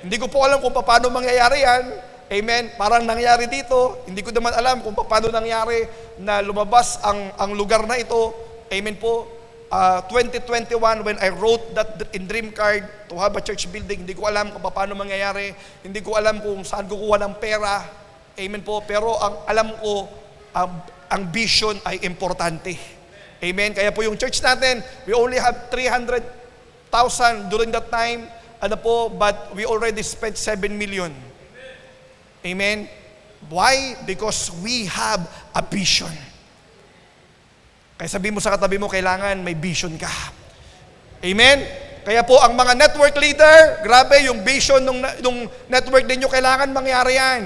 Speaker 3: Hindi ko po alam kung paano mangyayari yan. Amen? Parang nangyari dito. Hindi ko naman alam kung paano nangyari na lumabas ang lugar na ito. Amen po? 2021, when I wrote that in dream card to have a church building, hindi ko alam kung paano mangyayari. Hindi ko alam kung saan kukuha ng pera. Amen po? Pero ang alam ko, ang vision ay importante. Amen? Kaya po yung church natin, we only have 300,000 during that time, but we already spent 7 million. Amen? Why? Because we have a vision. Kaya sabi mo sa katabi mo, kailangan may vision ka. Amen? Kaya po ang mga network leader, grabe yung vision ng network ninyo, kailangan mangyari yan.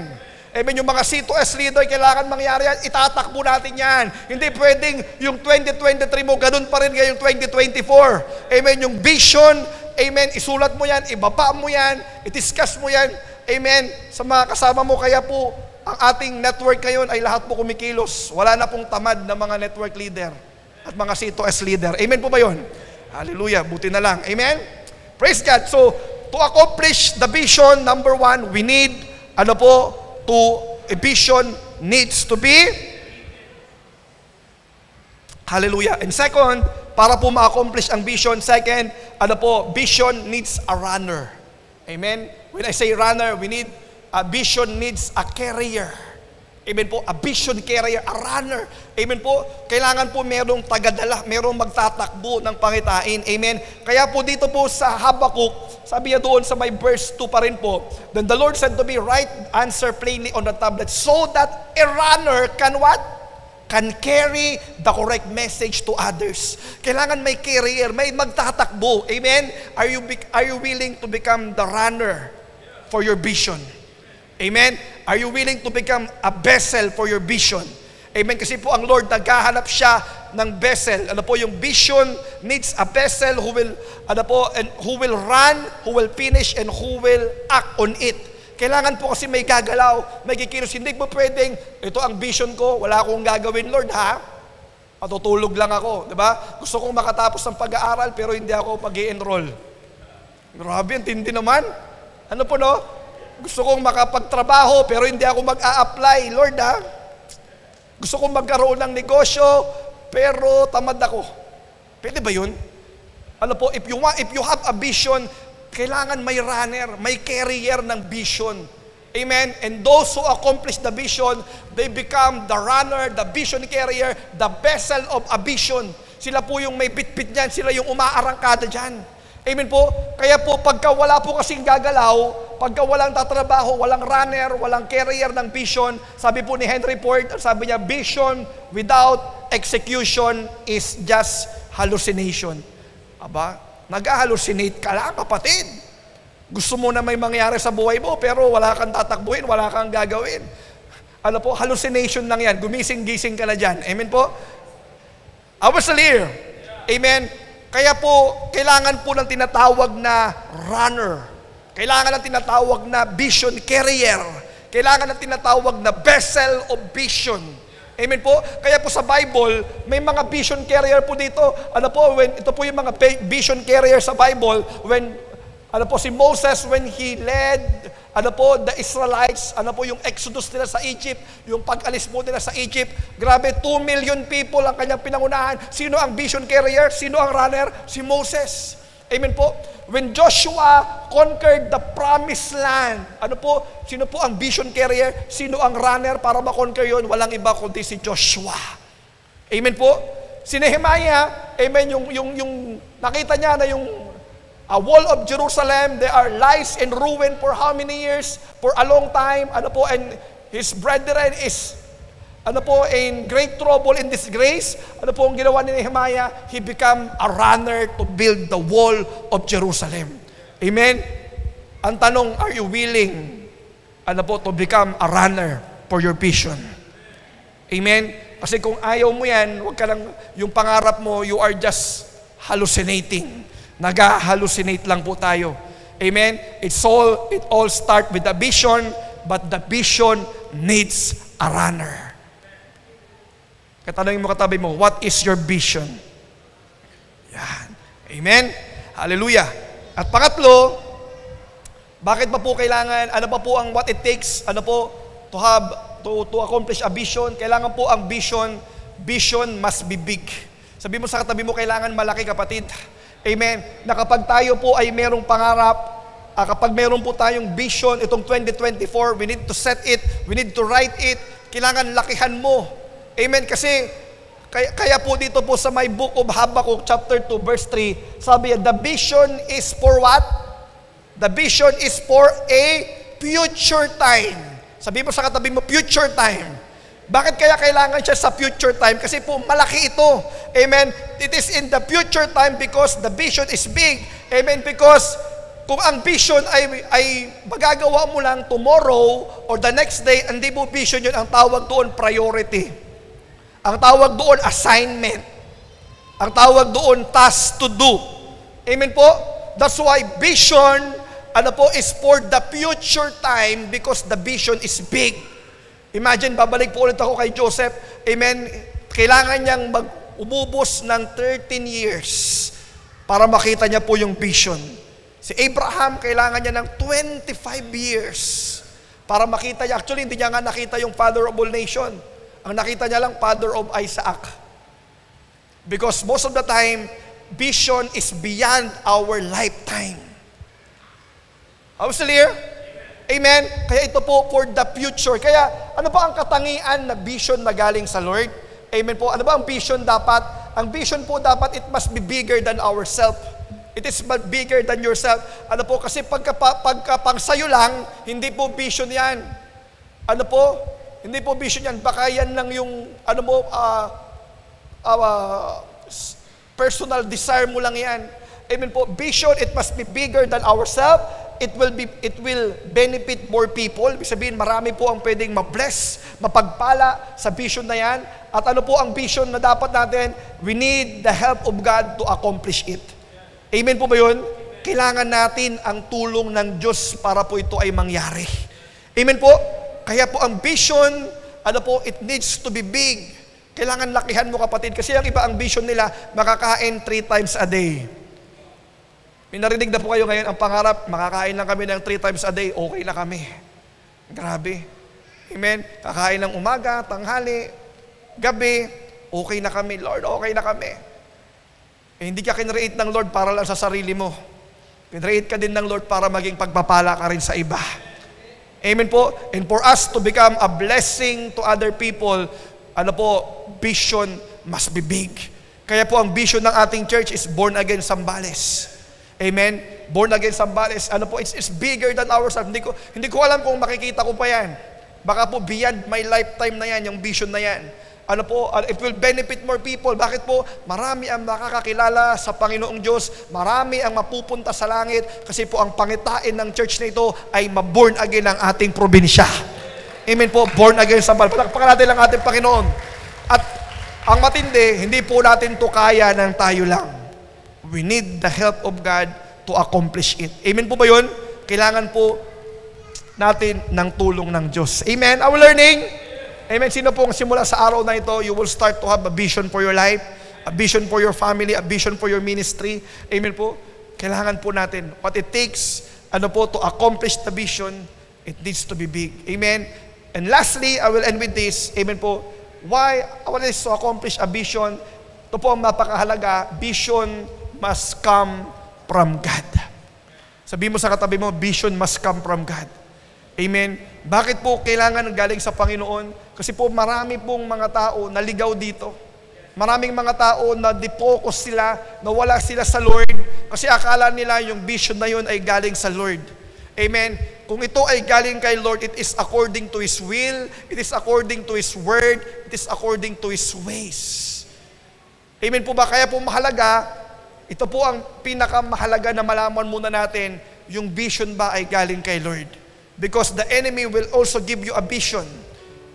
Speaker 3: Amen, yung mga C2S leader, kailangan mangyari yan, itatakbo natin yan. Hindi pwedeng yung 2023 mo, ganun pa rin ngayong 2024. Amen, yung vision, amen, isulat mo yan, ibaba mo yan, i-discuss mo yan. Amen, sa mga kasama mo, kaya po, ang ating network ngayon ay lahat po kumikilos. Wala na pong tamad na mga network leader at mga C2S leader. Amen po ba yun? Hallelujah, buti na lang. Amen? Praise God. So, to accomplish the vision, number 1, we need, a vision needs to be, hallelujah. And second, para po ma-accomplish ang vision, second, vision needs a runner. Amen? When I say runner, a vision needs a carrier. Amen po, a vision carrier, a runner. Amen po, kailangan po merong tagadala, merong magtatakbo ng pangitain. Amen. Kaya po dito po sa Habakkuk, sabi niya doon sa may verse 2 pa rin po, then the Lord said to me, write answer plainly on the tablet so that a runner can what? Can carry the correct message to others. Kailangan may carrier, may magtatakbo. Amen. Are you willing to become the runner for your vision? Amen? Are you willing to become a vessel for your vision? Amen? Kasi po ang Lord, naghahanap siya ng vessel. Yung vision needs a vessel who will run, who will finish, and who will act on it. Kailangan po kasi may gagalaw, may kikilos. Hindi po pwedeng, ito ang vision ko, wala akong gagawin, Lord, ha? Matutulog lang ako, di ba? Gusto kong makatapos ng pag-aaral, pero hindi ako mag-i-enroll. Grabe, ang tindi naman. Ano po, no? Gusto kong makapagtrabaho, pero hindi ako mag-a-apply, Lord, ha? Gusto kong magkaroon ng negosyo, pero tamad ako. Pwede ba yun? Ano po, if you have a vision, kailangan may runner, may carrier ng vision. Amen? And those who accomplish the vision, they become the runner, the vision carrier, the vessel of a vision. Sila po yung may bitbit niyan, sila yung umaarangkada dyan. Amen po? Kaya po, pagka wala po kasing gagalaw, pagka walang tatrabaho, walang runner, walang carrier ng vision, sabi po ni Henry Ford, sabi niya, vision without execution is just hallucination. Aba, nag-hallucinate ka lang, kapatid. Gusto mo na may mangyari sa buhay mo, pero wala kang tatakbuhin, wala kang gagawin. Ano po, hallucination lang yan. Gumising-gising ka na dyan. Amen po? I was clear. Amen? Kaya po, kailangan po ng tinatawag na runner. Kailangan ng tinatawag na vision carrier. Kailangan ng tinatawag na vessel of vision. Amen po? Kaya po sa Bible, may mga vision carrier po dito. Ano po, ito po yung mga vision carrier sa Bible, si Moses, when he led, the Israelites, yung Exodus nila sa Egypt, yung pag-alis po nila sa Egypt, grabe, 2 million people ang kanyang pinangunahan. Sino ang vision carrier? Sino ang runner? Si Moses. Amen po? When Joshua conquered the promised land, sino po ang vision carrier? Sino ang runner para makonquer yun? Walang iba kundi si Joshua. Amen po? Si Nehemiah, amen, yung nakita niya na yung wall of Jerusalem, there are lies and ruin for how many years? For a long time. And his brethren is in great trouble in disgrace. Ang ginawa ni Nehemiah? He become a runner to build the wall of Jerusalem. Amen? Ang tanong, are you willing to become a runner for your vision? Amen? Kasi kung ayaw mo yan, wag ka lang, yung pangarap mo, you are just hallucinating. Nag-hallucinate lang po tayo. Amen? It all start with a vision, but the vision needs a runner. Katanungin mo katabi mo, what is your vision? Yan. Amen? Hallelujah. At pangatlo, bakit pa po kailangan, ano pa po ang what it takes, to accomplish a vision? Kailangan po ang vision must be big. Sabi mo sa katabi mo, kailangan malaki, kapatid. Amen? Na kapag tayo po ay merong pangarap, kapag meron po tayong vision, itong 2024, we need to set it, we need to write it, kailangan lakihan mo. Amen? Kasi, kaya po dito po sa my book of Habakkuk, chapter 2, verse 3, sabi the vision is for what? The vision is for a future time. Sabi mo sa katabi mo, future time. Bakit kaya kailangan siya sa future time? Kasi po, malaki ito. Amen? It is in the future time because the vision is big. Amen? Because kung ang vision ay magagawa mo lang tomorrow or the next day, hindi mo vision yun, ang tawag doon, priority. Ang tawag doon, assignment. Ang tawag doon, task to do. Amen po? That's why vision, is for the future time because the vision is big. Imagine, babalik po ulit ako kay Joseph. Amen? Kailangan niyang umubos ng 13 years para makita niya po yung vision. Si Abraham, kailangan niya ng 25 years para makita niya. Actually, hindi niya nga nakita yung father of all nation. Ang nakita niya lang, father of Isaac. Because most of the time, vision is beyond our lifetime. I was clear? Amen? Kaya ito po for the future. Kaya ano ba ang katangian na vision na galing sa Lord? Amen po. Ano ba ang vision dapat? Ang vision po dapat, it must be bigger than ourselves. It is bigger than yourself. Ano po? Kasi pagka pang sayo lang, hindi po vision yan. Ano po? Hindi po vision yan. Baka yan lang yung, personal desire mo lang yan. Amen po. Vision, it must be bigger than ourselves. It will benefit more people. Ibig sabihin, marami po ang pwedeng ma-bless, mapagpala sa vision na yan. At ano po ang vision na dapat natin? We need the help of God to accomplish it. Amen po ba yun? Kailangan natin ang tulong ng Diyos para po ito ay mangyari. Amen po? Kaya po ang vision, it needs to be big. Kailangan lakihan mo, kapatid. Kasi ang iba, ang vision nila, makakain 3 times a day. May narinig na po kayo ngayon, ang pangarap, makakain lang kami ng 3 times a day, okay na kami. Grabe. Amen? Kakain ng umaga, tanghali, gabi, okay na kami. Lord, okay na kami. Hindi ka kinreate ng Lord para lang sa sarili mo. Kinreate ka din ng Lord para maging pagpapala ka rin sa iba. Amen po? And for us to become a blessing to other people, vision must be big. Kaya po ang vision ng ating church is Born Again Zambales. Amen? Born Again Zambales, it's bigger than ourselves. Hindi ko alam kung makikita ko pa yan. Baka po beyond my lifetime na yan, yung vision na yan. It will benefit more people. Bakit po? Marami ang makakakilala sa Panginoong Diyos. Marami ang mapupunta sa langit. Kasi po ang pangitain ng church na ito ay ma-born again ang ating probinsya. Amen po, born again sa Zambales. Palakpakan natin ang ating Panginoon. At ang matindi, hindi po natin to kaya ng tayo lang. We need the help of God to accomplish it. Amen po ba yun? Kailangan po natin ng tulong ng Diyos. Amen? Are we learning? Amen. Sino pong simula sa araw na ito, you will start to have a vision for your life, a vision for your family, a vision for your ministry. Amen po. Kailangan po natin. What it takes, to accomplish the vision, it needs to be big. Amen. And lastly, I will end with this. Amen po. Why? What is to accomplish a vision? Ito po ang napakahalaga. Vision must come from God. Sabihin mo sa katabi mo, vision must come from God. Amen. Bakit po kailangan galing sa Panginoon? Kasi po marami pong mga tao na ligaw dito. Maraming mga tao na di-focus sila, na wala sila sa Lord. Kasi akala nila yung vision na yun ay galing sa Lord. Amen. Kung ito ay galing kay Lord, it is according to His will, it is according to His word, it is according to His ways. Amen po ba? Kaya po mahalaga, ito po ang pinakamahalaga na malaman muna natin, yung vision ba ay galing kay Lord. Because the enemy will also give you a vision.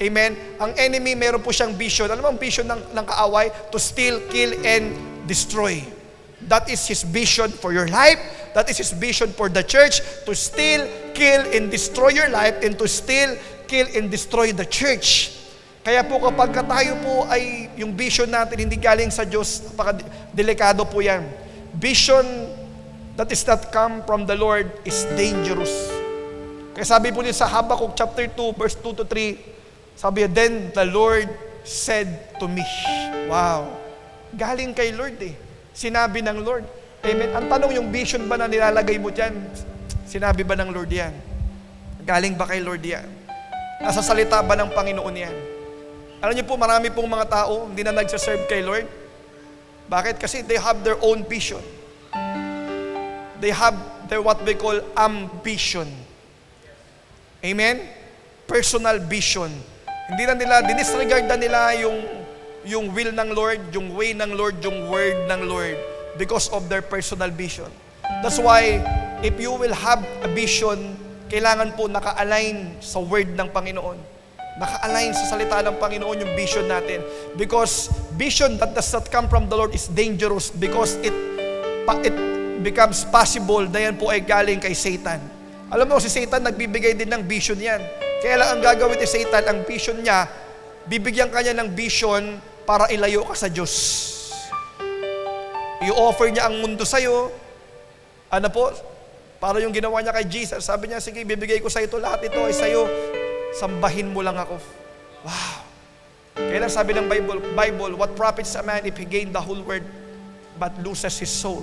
Speaker 3: Amen? Ang enemy, meron po siyang vision. Ano bang vision ng kaaway? To steal, kill, and destroy. That is his vision for your life. That is his vision for the church. To steal, kill, and destroy your life. And to steal, kill, and destroy the church. Kaya po kapag tayo po ay, yung vision natin hindi galing sa Diyos, napaka-delikado po yan. Vision that is not come from the Lord is dangerous. Kaya sabi po niya sa Habakkuk chapter 2, verse 2 to 3, sabi niya, then the Lord said to me. Wow. Galing kay Lord eh. Sinabi ng Lord. Amen. Ang tanong, yung vision ba na nilalagay mo dyan, sinabi ba ng Lord yan? Galing ba kay Lord yan? Nasa salita ba ng Panginoon yan? Alam niyo po, marami pong mga tao hindi na nagsaserve kay Lord. Bakit? Kasi they have their own vision. They have their what we call ambition. Amen? Personal vision. Hindi na nila, dinisregard na nila yung will ng Lord, yung way ng Lord, yung word ng Lord because of their personal vision. That's why, if you will have a vision, kailangan po naka-align sa word ng Panginoon. Naka-align sa salita ng Panginoon yung vision natin. Because vision that does not come from the Lord is dangerous because it becomes possible na yan po ay galing kay Satan. Alam mo, si Satan nagbibigay din ng vision yan. Kaya lang ang gagawin ni Satan, ang vision niya, bibigyan ka niya ng vision para ilayo ka sa Diyos. I-offer niya ang mundo sa'yo. Para yung ginawa niya kay Jesus. Sabi niya, sige, bibigay ko sa ito, lahat ito ay sa'yo. Sambahin mo lang ako. Wow. Kaya lang sabi ng Bible, what profits a man if he gain the whole world but loses his soul,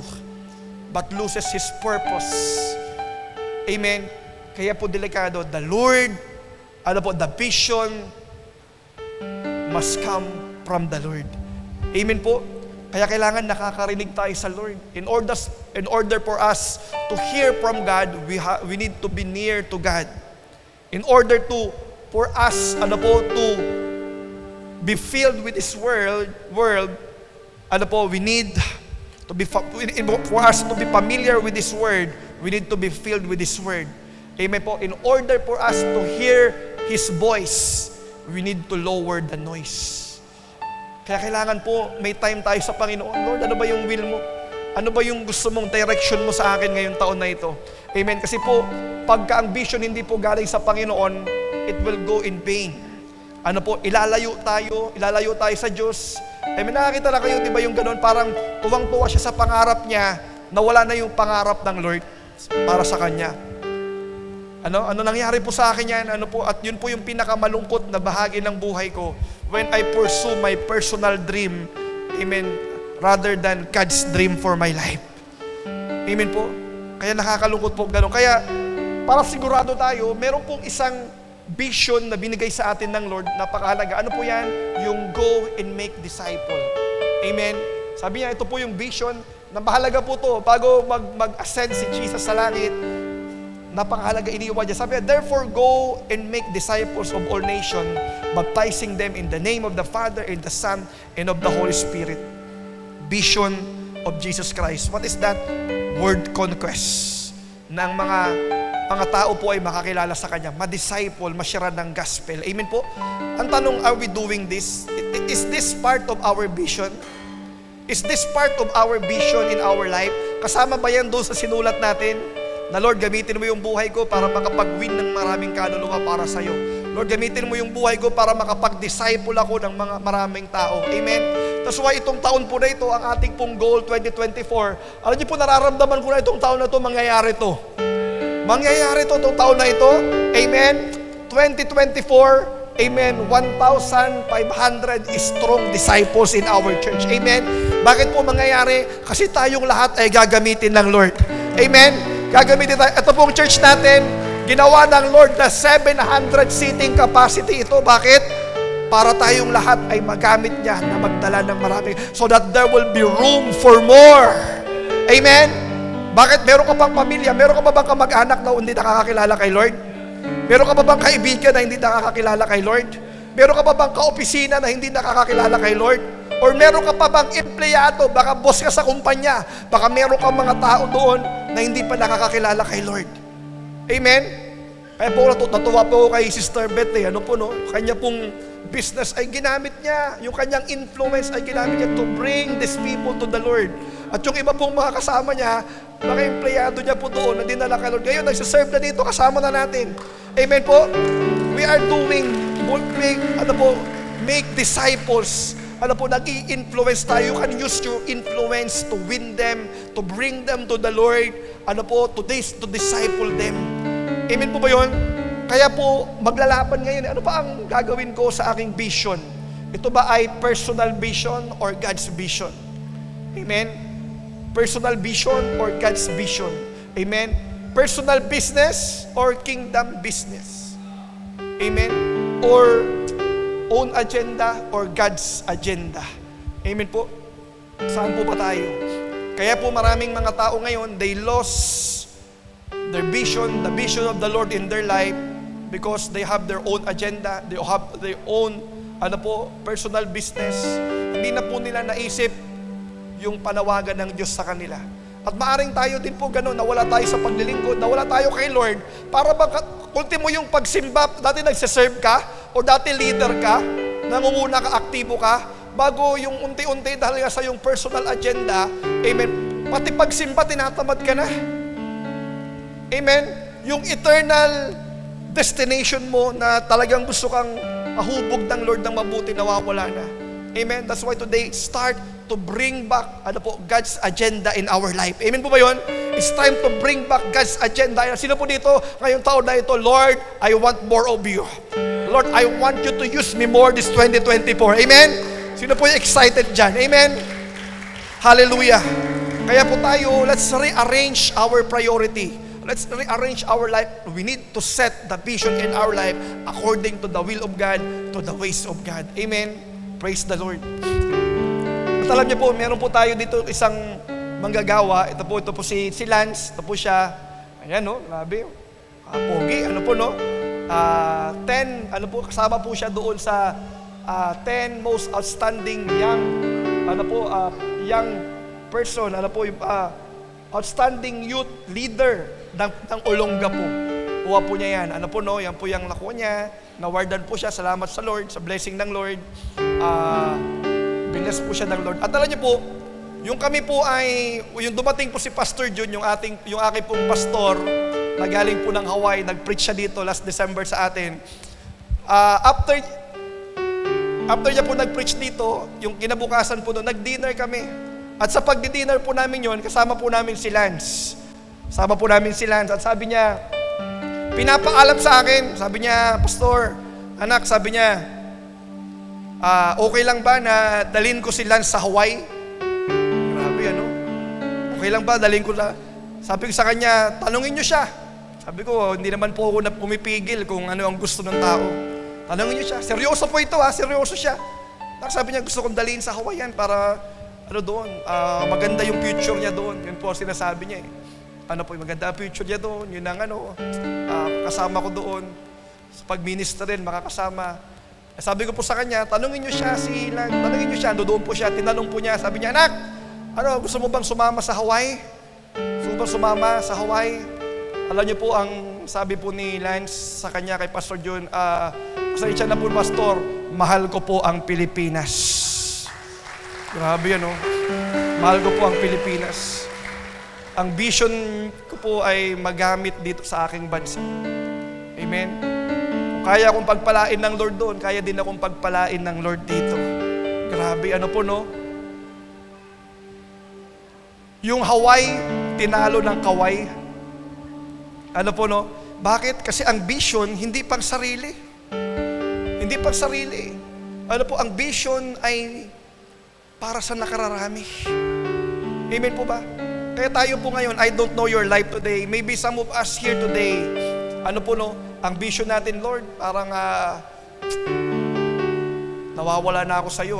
Speaker 3: but loses his purpose. Amen. Kaya po delikado, the Lord, the vision must come from the Lord. Amen po. Kaya kailangan nakakarinig tayo sa Lord. In order for us to hear from God, we need to be near to God. In order for us to be filled with His world, we need to be for us to be familiar with His word. We need to be filled with His word. Amen po. In order for us to hear His voice, we need to lower the noise. Kaya kailangan po, may time tayo sa Panginoon. Lord, ano ba yung will mo? Ano ba yung gusto mong direction mo sa akin ngayong taon na ito? Amen. Kasi po, pagka ang vision hindi po galing sa Panginoon, it will go in vain. Ano po, ilalayo tayo sa Diyos. Amen. Nakakita na kayo, di ba yung ganun? Parang tuwang-tuwa siya sa pangarap niya, na wala na yung pangarap ng Lord para sa kanya. Ano nangyari po sa akin yan? At yun po yung pinakamalungkot na bahagi ng buhay ko when I pursue my personal dream, amen, rather than God's dream for my life. Amen po. Kaya nakakalungkot po ganun. Kaya para sigurado tayo, meron pong isang vision na binigay sa atin ng Lord, napakahalaga. Ano po yan? Yung go and make disciple. Amen. Sabi niya, ito po yung vision na mahalaga po to bago mag-ascend si Jesus sa langit. Napakahalaga, iniwan niya. Sabi niya, therefore go and make disciples of all nations, baptizing them in the name of the Father, and the Son, and of the Holy Spirit. Vision of Jesus Christ. What is that? Word conquest. Ng mga tao po ay makakilala sa Kanya, ma-disciple, ma-share ng gospel. Amen po? Ang tanong, are we doing this? Is this part of our vision? Is this part of our vision in our life? Kasama ba yan doon sa sinulat natin? Na Lord, gamitin mo yung buhay ko para makapag-win ng maraming kaluluwa para sa'yo. Lord, gamitin mo yung buhay ko para makapag-disciple ako ng mga maraming tao. Amen? That's why itong taon po na ito, ang ating pong goal 2024, alam niyo po, nararamdaman ko na itong taon na ito, mangyayari ito. Mangyayari ito itong taon na ito. Amen? 2024, amen, 1,500 strong disciples in our church. Amen? Bakit po mangyayari? Kasi tayong lahat ay gagamitin ng Lord. Amen? Gagamitin tayo. Ito pong church natin, ginawa ng Lord na 700 seating capacity ito. Bakit? Para tayong lahat ay magamit niya na magdala ng marami. So that there will be room for more. Amen? Bakit? Meron ka pang pamilya? Meron ka ba bang kamag-anak na hindi nakakakilala kay Lord? Meron ka ba bang kaibigan na hindi nakakakilala kay Lord? Meron ka ba bang kaopisina na hindi nakakakilala kay Lord? Or meron ka pa bang empleyado? Baka boss ka sa kumpanya. Baka meron ka mga tao doon na hindi pa nakakakilala kay Lord. Amen? Kaya po natuwa po kay Sister Beth. Kanya pong business ay ginamit niya. Yung kanyang influence ay ginamit niya to bring these people to the Lord. At yung iba pong mga kasama niya, mga empleyado niya po doon na dinala kay Lord. Ngayon, nagsiserve na dito, kasama na natin. Amen po? We are doing, make disciples. Nag-i-influence tayo. You can use your influence to win them, to bring them to the Lord, to disciple them. Amen po ba yun? Kaya po, maglalaban ngayon. Ano pa ang gagawin ko sa aking vision? Ito ba ay personal vision or God's vision? Amen? Personal vision or God's vision? Amen? Personal business or kingdom business? Amen? Or own agenda or God's agenda? Amen po? Saan po ba tayo? Kaya po maraming mga tao ngayon, they lost their vision, the vision of the Lord in their life because they have their own agenda, they have their own personal business. Hindi na po nila naisip yung panawagan ng Diyos sa kanila. At maaring tayo din po gano'n, nawala tayo sa paglilingkod, nawala tayo kay Lord, para ultimo yung pagsimba, dati nagsiserve ka, o dati leader ka, nangunguna ka, aktibo ka, bago yung unti-unti dahil sa yung personal agenda, amen, pati pagsimba, tinatamad ka na. Amen? Yung eternal destination mo na talagang gusto kang mahubog ng Lord ng mabuti, nawawala na. Amen? That's why today, start to bring back God's agenda in our life. Amen po ba yun? It's time to bring back God's agenda. Sino po dito ngayong taon na ito? Lord, I want more of you. Lord, I want you to use me more this 2024. Amen? Sino po yung excited dyan? Amen? Hallelujah. Kaya po tayo, let's rearrange our priority. Let's rearrange our life. We need to set the vision in our life according to the will of God, to the ways of God. Amen? Praise the Lord. At alam niyo po, meron po tayo dito isang manggagawa. Ito po si Lance. Ito po siya. Ayan, grabe. Pogi. 10, kasama po siya doon sa 10 most outstanding young person. Outstanding youth leader ng Olongapo. Kuha po niya yan. Yan po yung nakuha niya. Nawardan po siya. Salamat sa Lord, sa blessing ng Lord. Bless po siya ng Lord. At alam niyo po, Yung kami po ay, yung dumating po si Pastor Jun, yung aking pong pastor, na galing po ng Hawaii, nag-preach siya dito last December sa atin. After niya po nag-preach dito, yung kinabukasan po doon, nag-dinner kami. At sa pag-dinner po namin yon, kasama po namin si Lance. Kasama po namin si Lance. At sabi niya, pinapaalam sa akin, sabi niya, Pastor, anak, sabi niya, okay lang ba na dalhin ko si Lance sa Hawaii? Grabe, ano? Okay lang ba, dalhin ko na? Sabi ko sa kanya, tanungin niyo siya. Sabi ko, hindi naman po ako pumipigil kung ano ang gusto ng tao. Tanungin niyo siya. Seryoso po ito, seryoso siya. Sabi niya, gusto kong dalhin sa Hawaiian para, doon, maganda yung future niya doon. Yun po sinasabi niya eh. Maganda ang future niya doon. Yun ang kasama ko doon. Sa pag-minister rin, makakasama. Sabi ko po sa kanya, tanungin niyo siya, tanungin niyo siya, doon po siya, tinanong po niya, sabi niya, anak, gusto mo bang sumama sa Hawaii? Gusto mo bang sumama sa Hawaii? Alam niyo po, ang sabi po ni Lance sa kanya kay Pastor Jun, pasensya na po, Pastor, mahal ko po ang Pilipinas. Grabe yan, Mahal ko po ang Pilipinas. Ang vision ko po ay magamit dito sa aking bansa. Amen? Kung kaya akong pagpalain ng Lord doon, kaya din akong pagpalain ng Lord dito. Grabe, Yung Hawaii, tinalo ng Kaway. Bakit? Kasi ang vision, hindi pang sarili. Hindi pang sarili. Ang vision ay para sa nakararami. Amen po ba? Kaya tayo po ngayon, I don't know your life today. Maybe some of us here today, ang vision natin, Lord, parang nawawala na ako sa iyo,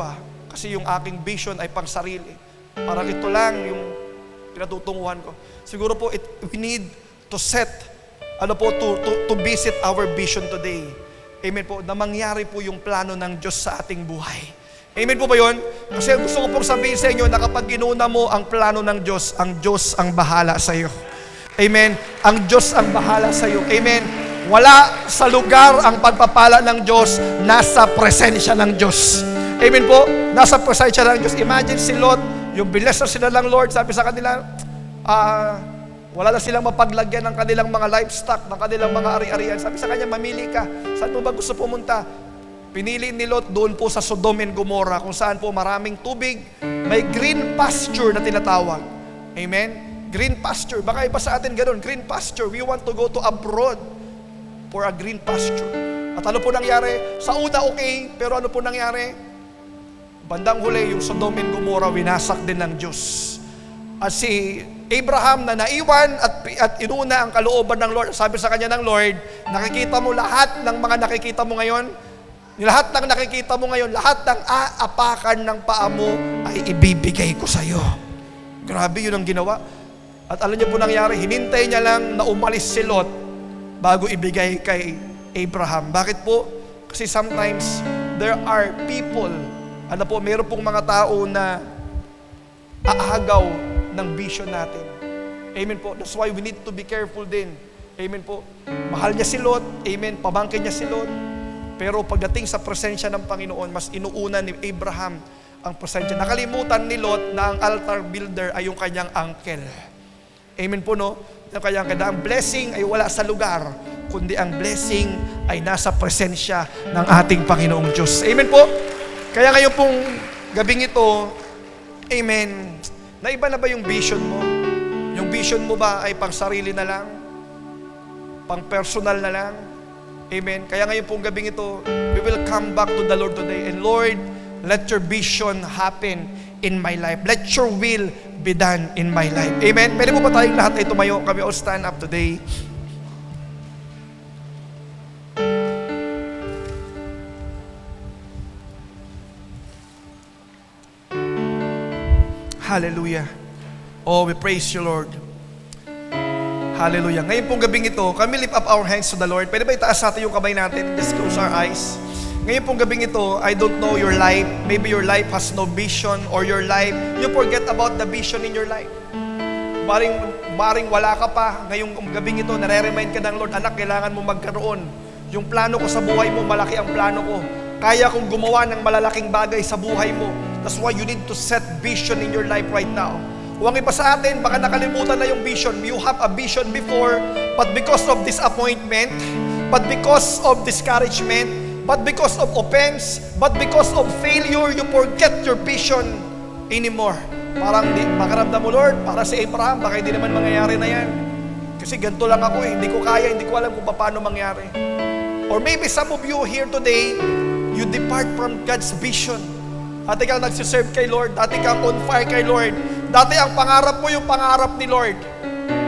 Speaker 3: Kasi yung aking vision ay pang sarili. Parang ito lang yung pinatutunguhan ko. Siguro po, we need to set, to visit our vision today. Amen po, na mangyari po yung plano ng Diyos sa ating buhay. Amen po ba yun? Kasi gusto ko pong sabihin sa inyo na kapag ginuna mo ang plano ng Diyos ang bahala sa iyo. Amen? Ang Diyos ang bahala sa iyo. Amen? Wala sa lugar ang pagpapala ng Diyos, nasa presensya ng Diyos. Amen po? Nasa presensya ng Diyos. Imagine si Lot, yung bless na sila ng Lord, sabi sa kanila, wala na silang mapaglagyan ng kanilang mga livestock, ng kanilang mga ari-arian. Sabi sa kanya, mamili ka. Saan mo ba gusto pumunta? Pinili ni Lot doon po sa Sodom and Gomorrah, kung saan po maraming tubig, may green pasture na tinatawag. Amen? Green pasture. Baka iba sa atin ganun, green pasture. We want to go to abroad for a green pasture. At ano po nangyari? Sa una okay, pero ano po nangyari? Bandang huli, yung Sodom and Gomorrah, winasak din ng Diyos. At si Abraham na naiwan at inuna ang kalooban ng Lord. Sabi sa kanya ng Lord, nakikita mo lahat ng mga nakikita mo ngayon? Lahat ng nakikita mo ngayon, lahat ng aapakan ng paa mo ay ibibigay ko sa iyo. Grabe, yun ang ginawa. At alam niyo po nangyari, hinintay niya lang na umalis si Lot bago ibigay kay Abraham. Bakit po? Kasi sometimes there are people, meron pong mga tao na aagaw ng vision natin. Amen po. That's why we need to be careful din. Amen po. Mahal niya si Lot. Amen. Pamangkin niya si Lot. Pero pagdating sa presensya ng Panginoon, mas inuuna ni Abraham ang presensya. Nakalimutan ni Lot na ang altar builder ay yung kanyang uncle. Amen po, no? Kaya ang blessing ay wala sa lugar, kundi ang blessing ay nasa presensya ng ating Panginoong Diyos. Amen po? Kaya ngayon pong gabing ito, amen, naiba na ba yung vision mo? Yung vision mo ba ay pang sarili na lang? Pang personal na lang? Amen. Kaya ngayon pong gabing ito, we will come back to the Lord today. And Lord, let your vision happen in my life. Let your will be done in my life. Amen. Pwede mo ba tayong lahat ay tumayo? Kami all stand up today. Hallelujah. Oh, we praise you, Lord. Hallelujah. Ngayon pong gabing ito, kami lift up our hands to the Lord. Pwede ba itaas natin yung kamay natin? Just close our eyes. Ngayon pong gabing ito, I don't know your life. Maybe your life has no vision or your life, you forget about the vision in your life. Maring wala ka pa. Ngayong gabing ito, nare-remind ka ng Lord, anak, kailangan mo magkaroon. Yung plano ko sa buhay mo, malaki ang plano ko. Kaya kong gumawa ng malalaking bagay sa buhay mo. That's why you need to set vision in your life right now. Kung ang iba sa atin, baka nakalimutan na yung vision. You have a vision before, but because of disappointment, but because of discouragement, but because of offense, but because of failure, you forget your vision anymore. Parang makaramdam mo, Lord, para si Abraham, baka hindi naman mangyayari na yan. Kasi ganito lang ako hindi ko kaya, hindi ko alam kung paano mangyari. Or maybe some of you here today, you depart from God's vision. Dati kang nagsiserve kay Lord, dati kang on fire kay Lord, dati ang pangarap mo yung pangarap ni Lord.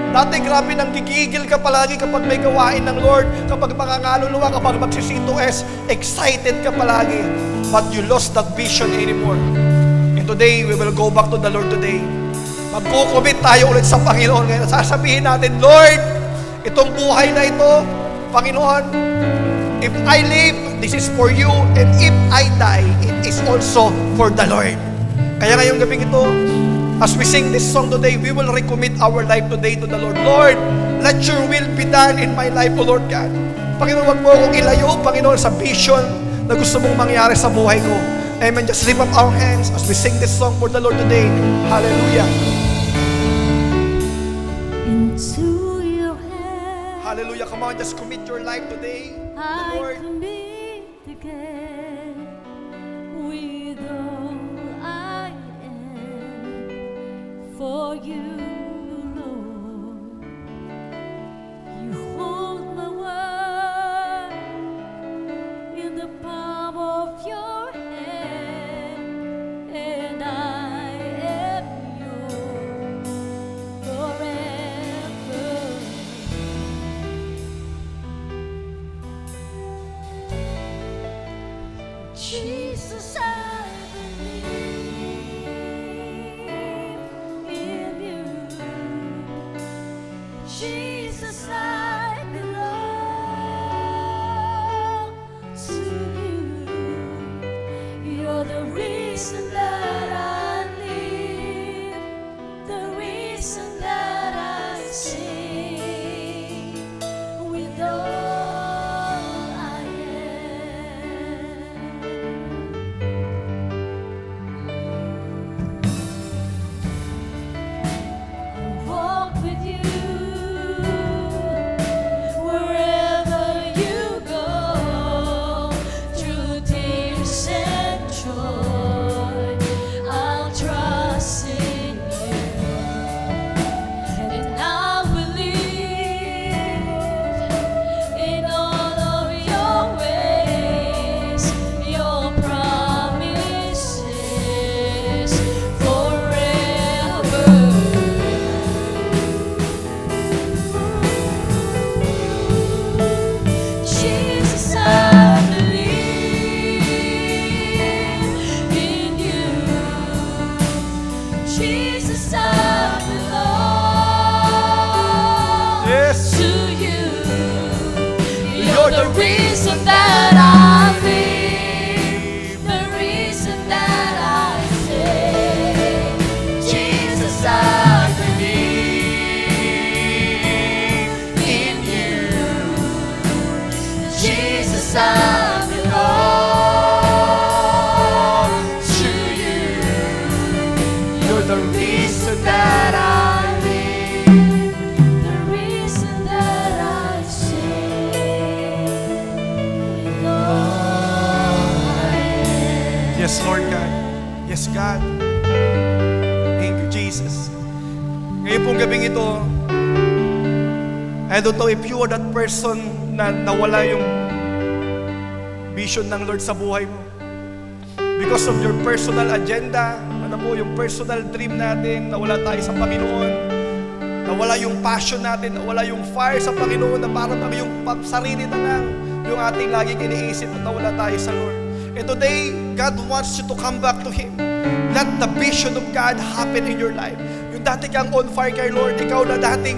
Speaker 3: Dati grabe nang gigigil ka palagi kapag may gawain ng Lord, kapag mangangaluluwa, kapag magsisitues, excited ka palagi. But you lost that vision anymore. And today, we will go back to the Lord today. Magkukumit tayo ulit sa Panginoon ngayon. Sasabihin natin, Lord, itong buhay na ito, Panginoon, if I live, this is for you, and if I die, it is also for the Lord. Kaya ngayong gabing ito, as we sing this song today, we will recommit our life today to the Lord. Lord, let your will be done in my life, O Lord God. Panginoon, wag mo akong ilayo, Panginoon, sa vision na gusto mong mangyari sa buhay ko. Amen. Just lift up our hands as we sing this song for the Lord today. Hallelujah.
Speaker 2: Into your hands
Speaker 3: Hallelujah. Come on, just commit your life today to the
Speaker 2: I
Speaker 3: Lord.
Speaker 2: commit again with all I am for you, Lord. You hold my world in the palm of your hand, and I am yours forever. Jesus, I believe in you. Jesus, I belong to you. You're the reason that I live, the reason that I sing with all I am. Walk with you wherever you go, through tears and joy. I'll trust in you, and I believe in all of your ways, your promises forever. Jesus, I believe in you. Jesus, I belong
Speaker 3: Yes.
Speaker 2: to you. You're the reason that I live, the reason that I say, Jesus, I believe in you. Jesus, I belong to you.
Speaker 3: You're the reason that I
Speaker 2: live, the reason that I sing with all I am.
Speaker 3: Yes, Lord God. Yes, God. Thank you, Jesus. Ngayon pong gabing ito, I don't know if you are that person na nawala yung vision ng Lord sa buhay mo. Because of your personal agenda, ano po, yung personal dream natin, nawala tayo sa Panginoon. Nawala yung passion natin, nawala yung fire sa Panginoon, na parang kami yung sarili na lang, yung ating laging iniisip at nawala tayo sa Lord. And today, God wants you to come back to Him. Let the vision of God happen in your life. Yung dati kang on fire kay Lord, ikaw na dating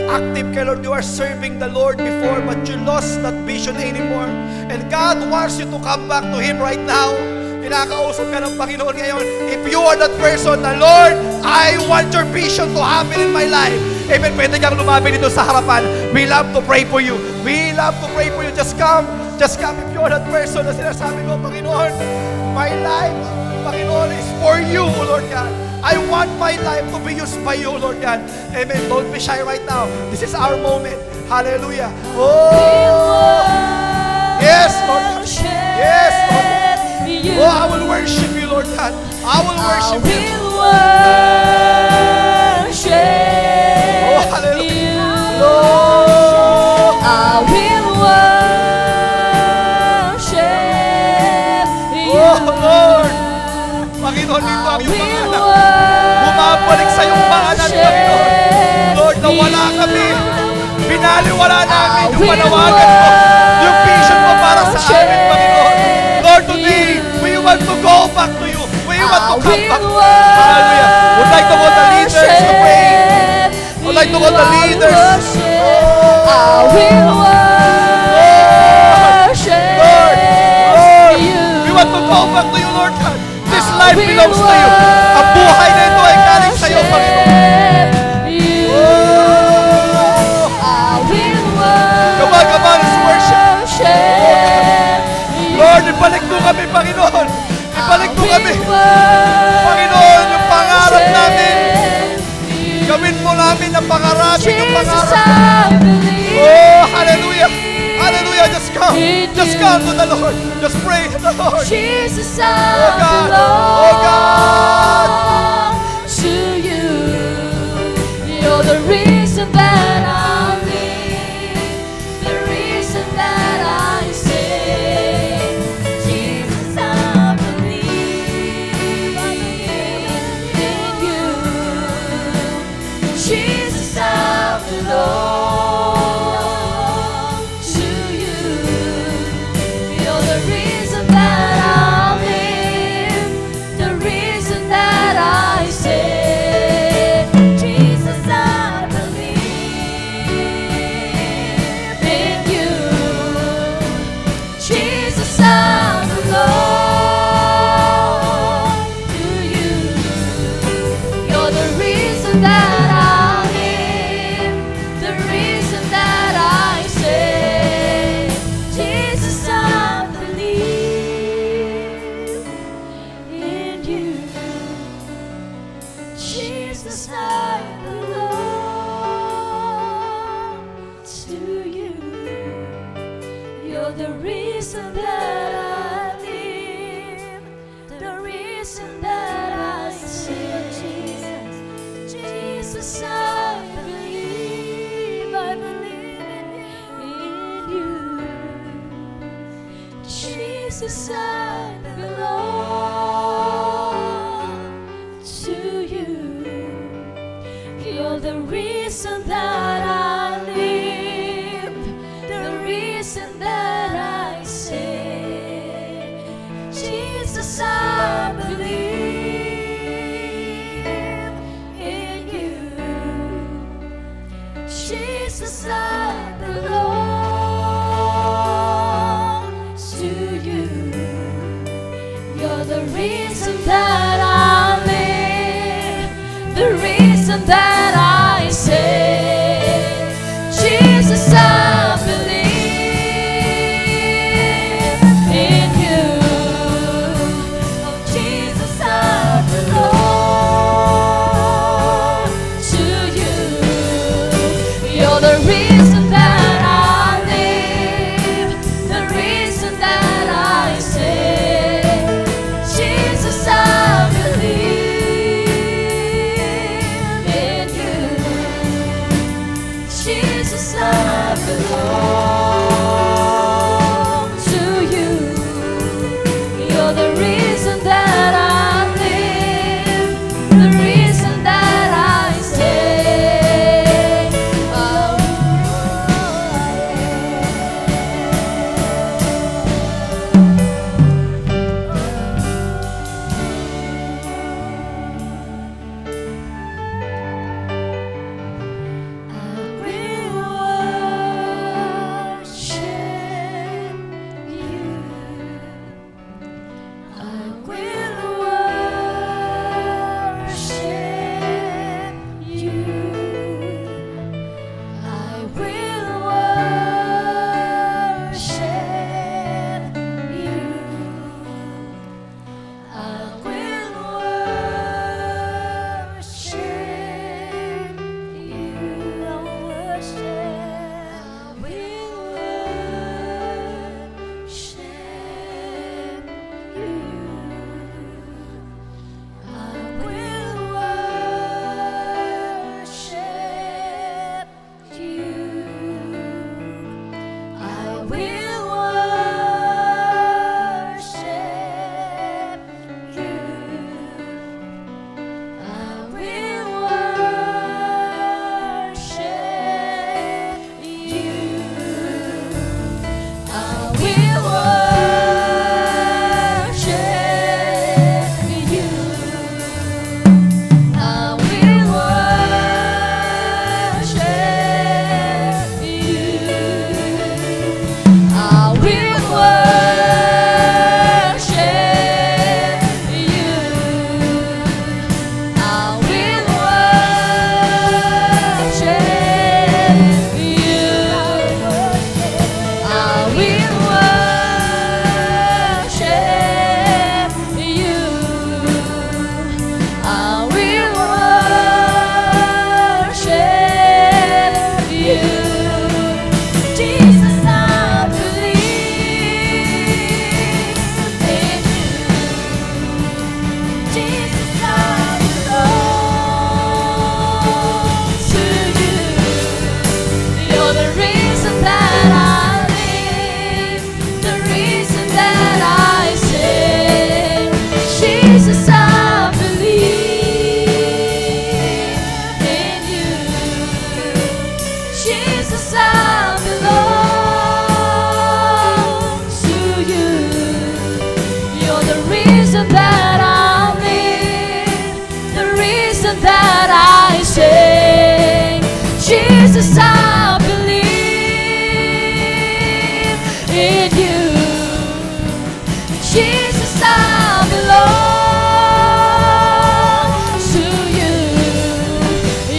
Speaker 3: active kay Lord, you are serving the Lord before, but you lost that vision anymore. And God wants you to come back to Him right now. Kinakausap ka ng Panginoon ngayon. If you are that person na, Lord, I want your vision to happen in my life. Amen. Pwede kang lumapit dito sa harapan. We love to pray for you. We love to pray for you. Just come. Just come if you are that person na sinasabi ko, Panginoon, my life, Panginoon, is for you, O Lord God. I want my life to be used by you, Lord God. Amen. Don't be shy right now. This is our moment. Hallelujah. Oh, yes, Lord God. Yes, Lord God. Oh, I will worship you, Lord God. I will worship you. Oh, hallelujah. Lord,
Speaker 1: I will worship you.
Speaker 3: oh, Lord. Panginoon, dito ang iyong mga anak. Bumabalik sa iyong pangalan, Panginoon. Lord, nawala kami. Binaliwala namin yung panawagan mo. Yung vision mo para sa amin, Panginoon. Lord, today, we want to go back to you. We want to come back. Hallelujah. Would like to call the leaders to pray. Would like to call the leaders.
Speaker 1: I will worship you.
Speaker 3: We want to go back to you, Lord God. This life belongs to you. Ang buhay na ito ay galing sa iyo, Panginoon. Come on, let's worship. Lord, ibalik mo kami, Panginoon. Ibalik mo kami. Panginoon, yung pangarap namin. Gawin mo namin ang pangarapin yung pangarap. Oh, hallelujah. Hallelujah. Just come. Just come to the Lord. Just pray to the Lord.
Speaker 1: Jesus,
Speaker 3: Oh
Speaker 1: I
Speaker 3: God. Oh God.
Speaker 1: belong to you. You're the reason that I live, the reason that I sing. Jesus, I believe in you. Jesus, I belong to you. You're the reason that I live, the reason that I say, Jesus, I believe in you. Jesus, I belong to you. You're the reason that I live, the reason that I say, Jesus, I believe in you. Jesus, I belong to you. You're the reason that I live, the reason that I say, Jesus, Jesus, I believe in you. Jesus, I belong to you. You're the reason that I live, the reason that I say, Jesus, I believe in you. Jesus, I belong to you. You're the reason that I live, the reason that I say, Jesus, I believe in you. Oh, Jesus, I belong to you. You're the reason that I live, the reason that I say, Jesus, I believe in you. Jesus, I belong to you. You're the reason that I live, the reason that I say,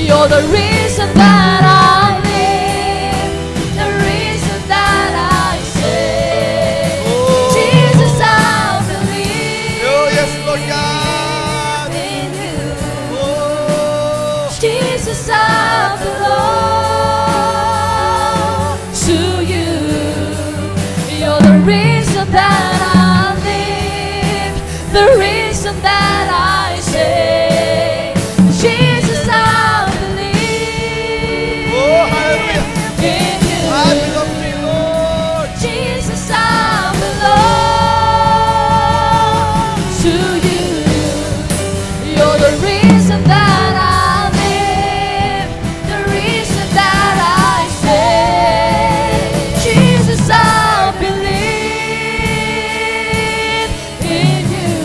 Speaker 1: You're the reason that I live, the reason that I say, Jesus, I believe
Speaker 3: Oh, yes, Lord God.
Speaker 1: in you.
Speaker 3: Oh,
Speaker 1: Jesus, I belong to you. You're the reason that I live, the reason that I say, Jesus, I believe
Speaker 3: oh, hallelujah.
Speaker 1: in you.
Speaker 3: I belong to you, Lord.
Speaker 1: Jesus, I belong to you. You're the reason that I live, the reason that I say, Jesus, I believe in you.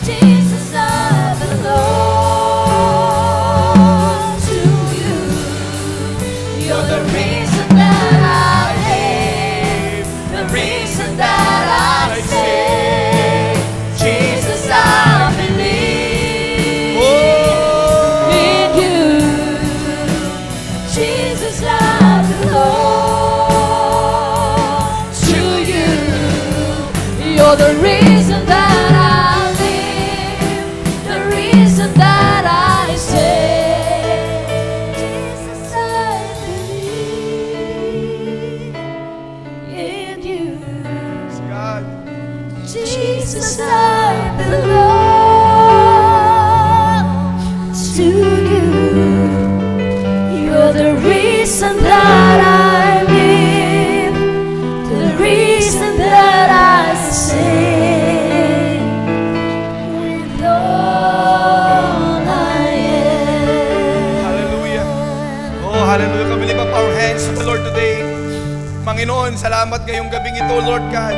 Speaker 1: Jesus, I belong to you. You're the reason that I live, the reason that I say, Jesus, I believe in you. Jesus, I belong to you. You're the reason that I live, the reason that I say, Jesus, I believe in you.
Speaker 3: God.
Speaker 1: Jesus, I belong to you. You're the reason that I live, the reason that I sing with all I am.
Speaker 3: Hallelujah. Oh, hallelujah. Kami lift up our hands to the Lord today. Panginoon, salamat ngayong gabing ito, Lord God.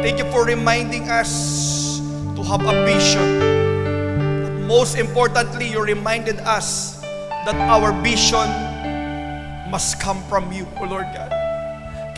Speaker 3: Thank you for reminding us to have a vision. But most importantly, you reminded us that our vision must come from you, O Lord God.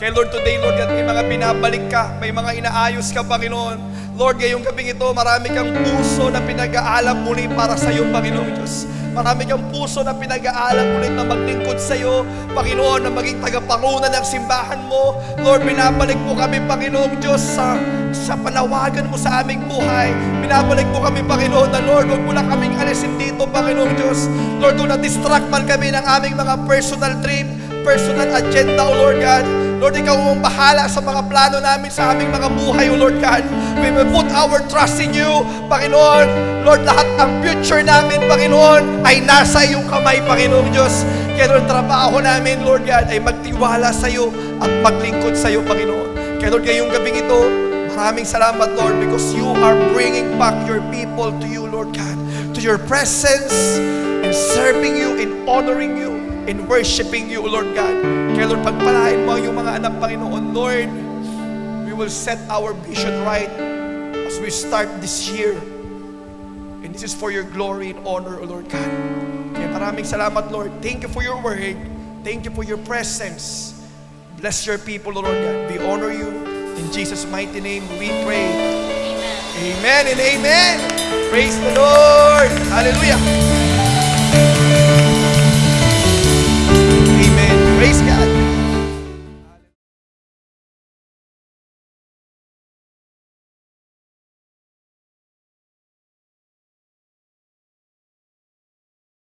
Speaker 3: Kaya Lord, today, Lord God, may mga binabalik ka, may mga inaayos ka, Panginoon. Lord, ngayong gabing ito, marami kang puso na pinag-aalam muli para sa iyo, Panginoon Diyos. Marami kang puso na pinag-aalam ulit na maglingkod sa iyo, Panginoon, na maging tagapangunan ng simbahan mo. Lord, binabalik mo kami, Panginoon Diyos, sa panawagan mo sa aming buhay. Binabalik mo kami, Panginoon, na Lord, huwag mo lang kaming alisin dito, Panginoon Diyos. Lord, kung na-distract man kami ng aming mga personal trip, personal agenda, O Lord God. Lord, ikaw ang bahala sa mga plano namin sa aming mga buhay, O Lord God. We will put our trust in you, Panginoon. Lord, lahat ng future namin, Panginoon, ay nasa iyong kamay, Panginoon Diyos. Kaya Lord, trabaho namin, Lord God, ay magtiwala sa iyo at maglingkod sa iyo, Panginoon. Kaya Lord, ngayong gabing ito, maraming salamat, Lord, because you are bringing back your people to you, Lord God, to your presence, in serving you, in honoring you, in worshiping you, Lord God. Kaya Lord, pagpalain mo yung mga anak, Panginoon. Lord, we will set our vision right as we start this year. And this is for your glory and honor, O Lord God. Kaya maraming salamat, Lord. Thank you for your word. Thank you for your presence. Bless your people, O Lord God. We honor you. In Jesus' mighty name, we pray. Amen and amen. Praise the Lord. Hallelujah.